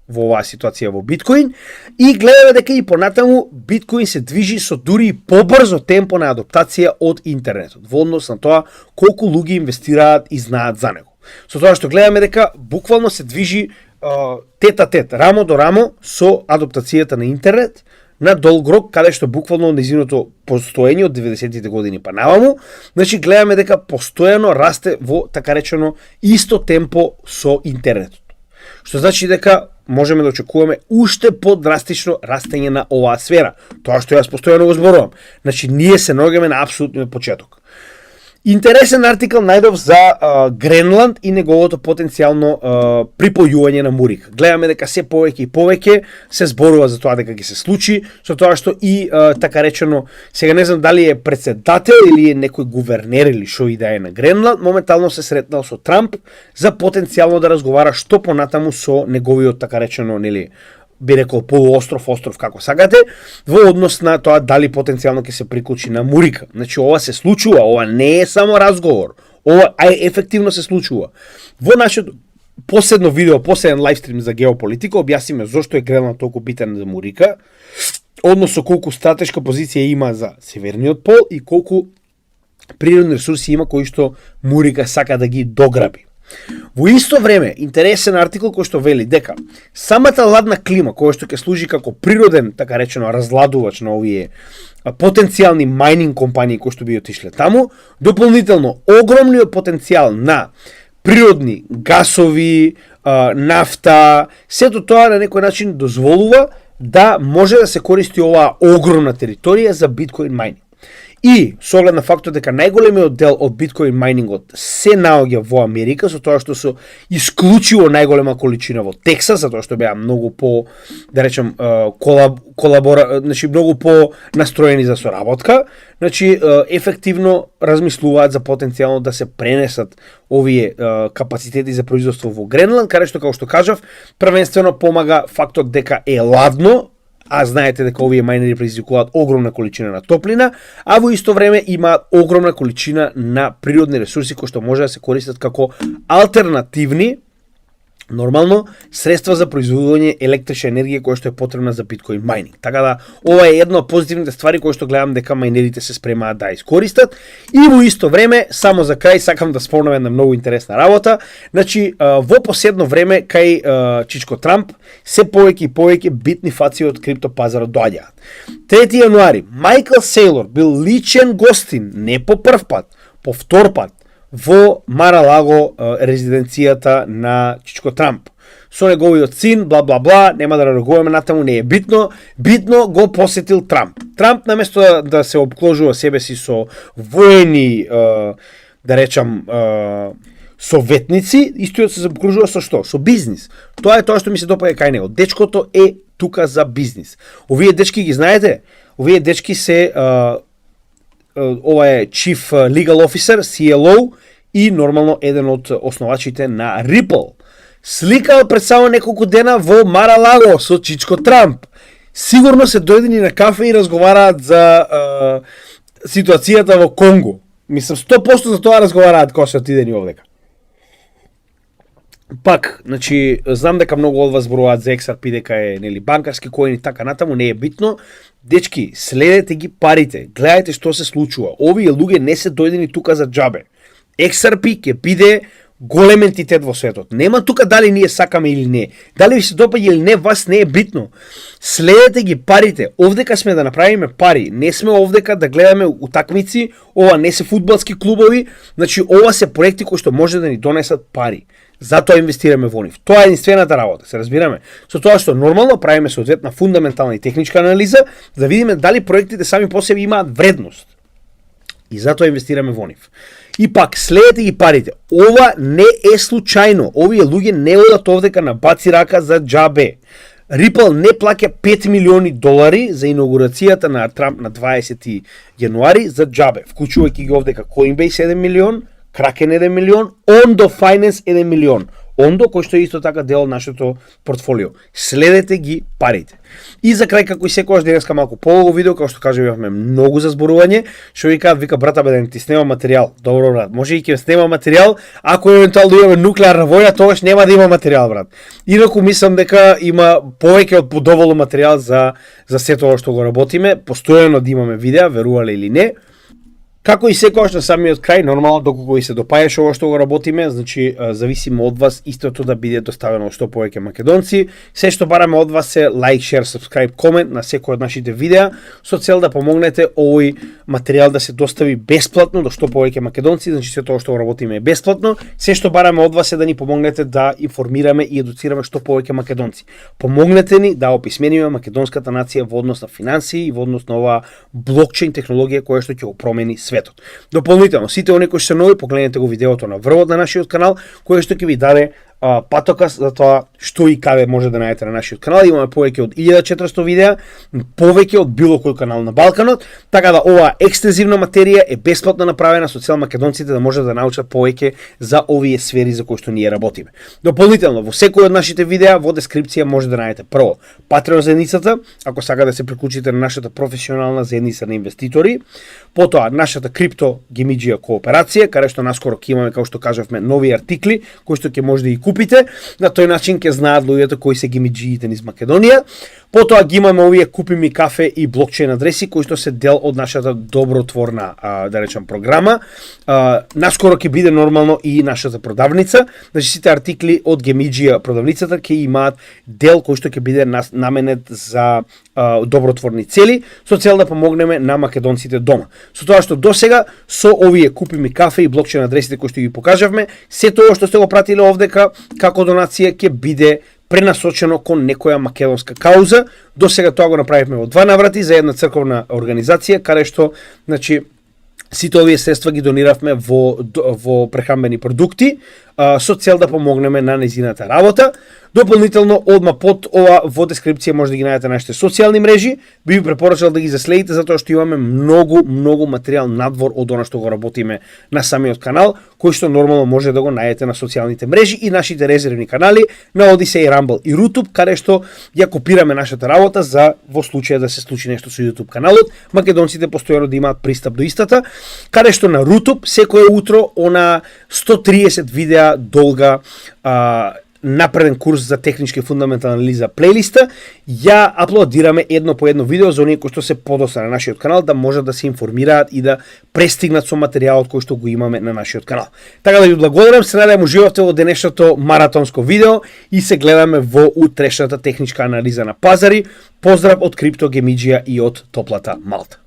Speaker 1: оваа ситуација во биткоин, и гледаме дека и понатаму биткоин се движи со дури побрзо темпо на адаптација од интернетот во однос на тоа колку луѓе инвестираат и знаат за него. Со тоа што гледаме дека буквално се движи тет-а-тет, рамо до рамо со адаптацијата на интернет на долг рок, каде што буквално незиното постоење од 90-тите години па наваму, значи гледаме дека постојано расте во така речено исто темпо со интернетот. Што значи дека можеме да очекуваме уште подрастично растење на оваа сфера. Тоа што јас постојано го зборувам. Значи ние се наоѓаме на апсолутниот почеток. Интересен артикл најдов за Гренланд и неговото потенцијално припојување на Мурика. Гледаме дека се повеќе и повеќе се зборува за тоа дека ќе се случи, со тоа што и така речено, сега не знам дали е председател или е некој гувернер или што и да е на Гренланд, моментално се сретнал со Трамп за потенцијално да разговара што понатаму со неговиот така речено, нели, би рекол полуостров, остров, како сакате, во однос на тоа дали потенцијално ќе се приклучи на Мурика. Значи ова се случува, ова не е само разговор, ова ефективно се случува. Во нашето последно видео, последен лайвстрим за геополитика, објасниме зошто е Гренланд толку битен за Мурика, односно колку стратешка позиција има за Северниот пол и колку природни ресурси има кои што Мурика сака да ги дограби. Во исто време, интересен артикл кој што вели дека самата ладна клима која што ќе служи како природен, така речено, разладувач на овие потенцијални майнинг компании кои што би отишле таму, дополнително огромниот потенцијал на природни гасови, нафта, сето тоа на некој начин дозволува да може да се користи оваа огромна територија за биткоин майнинг. И со оглед на фактот дека најголемиот дел од биткоин майнингот се наоѓа во Америка, со тоа што се исклучиво најголема количина во Тексас, затоа што беа многу по, да речем, значи многу по настроени за соработка, значи ефективно размислуваат за потенцијално да се пренесат овие капацитети за производство во Гренланд, каде што, како што кажав, првенствено помага фактот дека е ладно, а знаете дека овие мајнери предизвикуваат огромна количина на топлина, а во исто време има огромна количина на природни ресурси кои што може да се користат како алтернативни, нормално, средства за производување електрична енергија која што е потребна за биткоин майнинг. Така да, ова е една од позитивните ствари кои што гледам дека мајнерите се спремаат да искористат. И во исто време, само за крај, сакам да спомнам една многу интересна работа. Значи, во последно време, кај Чичко Трамп, се повеќе и повеќе битни фаци од криптопазарот доаѓаат. 3 јануари, Майкл Сейлор бил личен гостин, не по прв пат, по втор пат, во Маралаго резиденцијата на Чичко Трамп. Со неговиот син, бла бла бла, нема да реагуваме натаму, не е битно. Битно го посетил Трамп. Трамп наместо да се обкложува себе си со воени, да речам, советници, истиот се обкружува со што? Со бизнис. Тоа е тоа што ми се допаѓа кај него. Дечкото е тука за бизнис. Овие дечки ги знаете? Овие дечки се ова е Chief Legal Officer, CLO, и нормално еден од основачите на Ripple. Сликал пред само неколку дена во Мар-а-Лаго со Чичко Трамп. Сигурно се дојдени на кафе и разговараат за ситуацијата во Конго. Мислам, 100% за тоа разговараат кога се отидени овдека. Пак, значи, знам дека многу од вас зборуваат за XRP дека е, нели, банкарски коин и така натаму, не е битно. Дечки, следете ги парите, гледајте што се случува. Овие луѓе не се дојдени тука за џабе. XRP ќе биде голем ентитет во светот. Нема тука дали ние сакаме или не. Дали ви се допаѓа или не, вас не е битно. Следете ги парите. Овдека сме да направиме пари. Не сме овдека да гледаме утакмици. Ова не се фудбалски клубови. Значи, ова се проекти кои што може да ни донесат пари. Затоа инвестираме во нив. Тоа е единствената работа, се разбираме. Со тоа што нормално правиме соодветна фундаментална и техничка анализа, да видиме дали проектите сами по себе имаат вредност. И затоа инвестираме во нив. И пак, следете ги парите. Ова не е случајно. Овие луѓе не одат овдека на баци рака за џабе. Ripple не плаќа $5 милиони за инаугурацијата на Трамп на 20 јануари за џабе, вклучувајќи ги овдека Coinbase 1 милион, Kraken 1 милион, Ondo Finance 1 милион. Ondo, кој што е исто така дел од нашето портфолио. Следете ги парите. И за крај, како и секогаш денеска малку полого видео, како што кажуваме многу за зборување, што вика брата бе да ти снема материјал. Добро брат, може и ќе снема материјал, ако евентуално имаме нуклеарна војна, тогаш нема да има материјал брат. Инаку мислам дека има повеќе од доволно материјал за сето ова што го работиме, постојано да имаме видеа, верувале или не. Како и секогаш на самиот крај, нормално доколку ви се допаѓаше ова што го работиме, значи зависимо од вас истото да биде доставено што повеќе македонци. Се што бараме од вас е лайк, шер, сабскрајб, комент на секој од нашите видеа со цел да помогнете овој материјал да се достави бесплатно до што повеќе македонци, значи се тоа што го работиме е бесплатно. Се што бараме од вас е да ни помогнете да информираме и едуцираме што повеќе македонци. Помогнете ни да описмениме македонската нација во однос на финансии и во однос на оваа блокчейн технологија која што ќе го промени светот. Дополнително, сите оние кои што се нови, погледнете го видеото на врвот на нашиот канал, кој што ќе ви даде патокас за тоа што и каде може да најдете на нашиот канал. Имаме повеќе од 1400 видеа, повеќе од било кој канал на Балканот, така да оваа екстензивна материја е бесплатно направена со цел македонците да можат да научат повеќе за овие сфери за кои што ние работиме. Дополнително, во секој од нашите видеа во дескрипција може да најдете прво Patreon заедницата, ако сака да се приклучите на нашата професионална заедница на инвеститори, потоа нашата крипто гемиџија кооперација, каде што наскоро ќе имаме, како што кажавме, нови артикли кои што ќе може да ги купите. На тој начин ќе знаат луѓето кои се гемиџиите низ Македонија. Потоа ги имаме овие купи ми кафе и блокчейн адреси кои што се дел од нашата добротворна, да речам, програма. Наскоро ќе биде нормално и нашата продавница. Значи сите артикли од гемиџија продавницата ќе имаат дел кој што ќе биде наменет за добротворни цели, со цел да помогнеме на македонците дома. Со тоа што досега со овие купи ми кафе и блокчейн адресите кои што ги покажавме, се тоа што сте го пратиле овдека како донација ќе биде пренасочено кон некоја македонска кауза. До сега тоа го направивме во 2 наврати за една црковна организација, каде што, значи, сите овие средства ги дониравме во прехранбени продукти со цел да помогнеме на нејзината работа. Дополнително, одма под ова во дескрипција може да ги најдете нашите социјални мрежи. Би ви препорачал да ги заследите затоа што имаме многу материјал надвор од она што го работиме на самиот канал, кој што нормално може да го најдете на социјалните мрежи и нашите резервни канали на Odyssey, Rumble и YouTube, каде што ја копираме нашата работа за во случај да се случи нешто со YouTube каналот, македонците постојано да имаат пристап до истата, каде што на YouTube секое утро она 130 видеа долга напреден курс за технички фундаментална анализа плейлиста, ја аплодираме едно по едно видео за оние кои што се подоцна на нашиот канал да можат да се информираат и да пристигнат со материјалот кој што го имаме на нашиот канал. Така да ви благодарам, се надевам уживавте во денешното маратонско видео и се гледаме во утрешната техничка анализа на пазари. Поздрав од Крипто Гемиџија и од топлата Малта.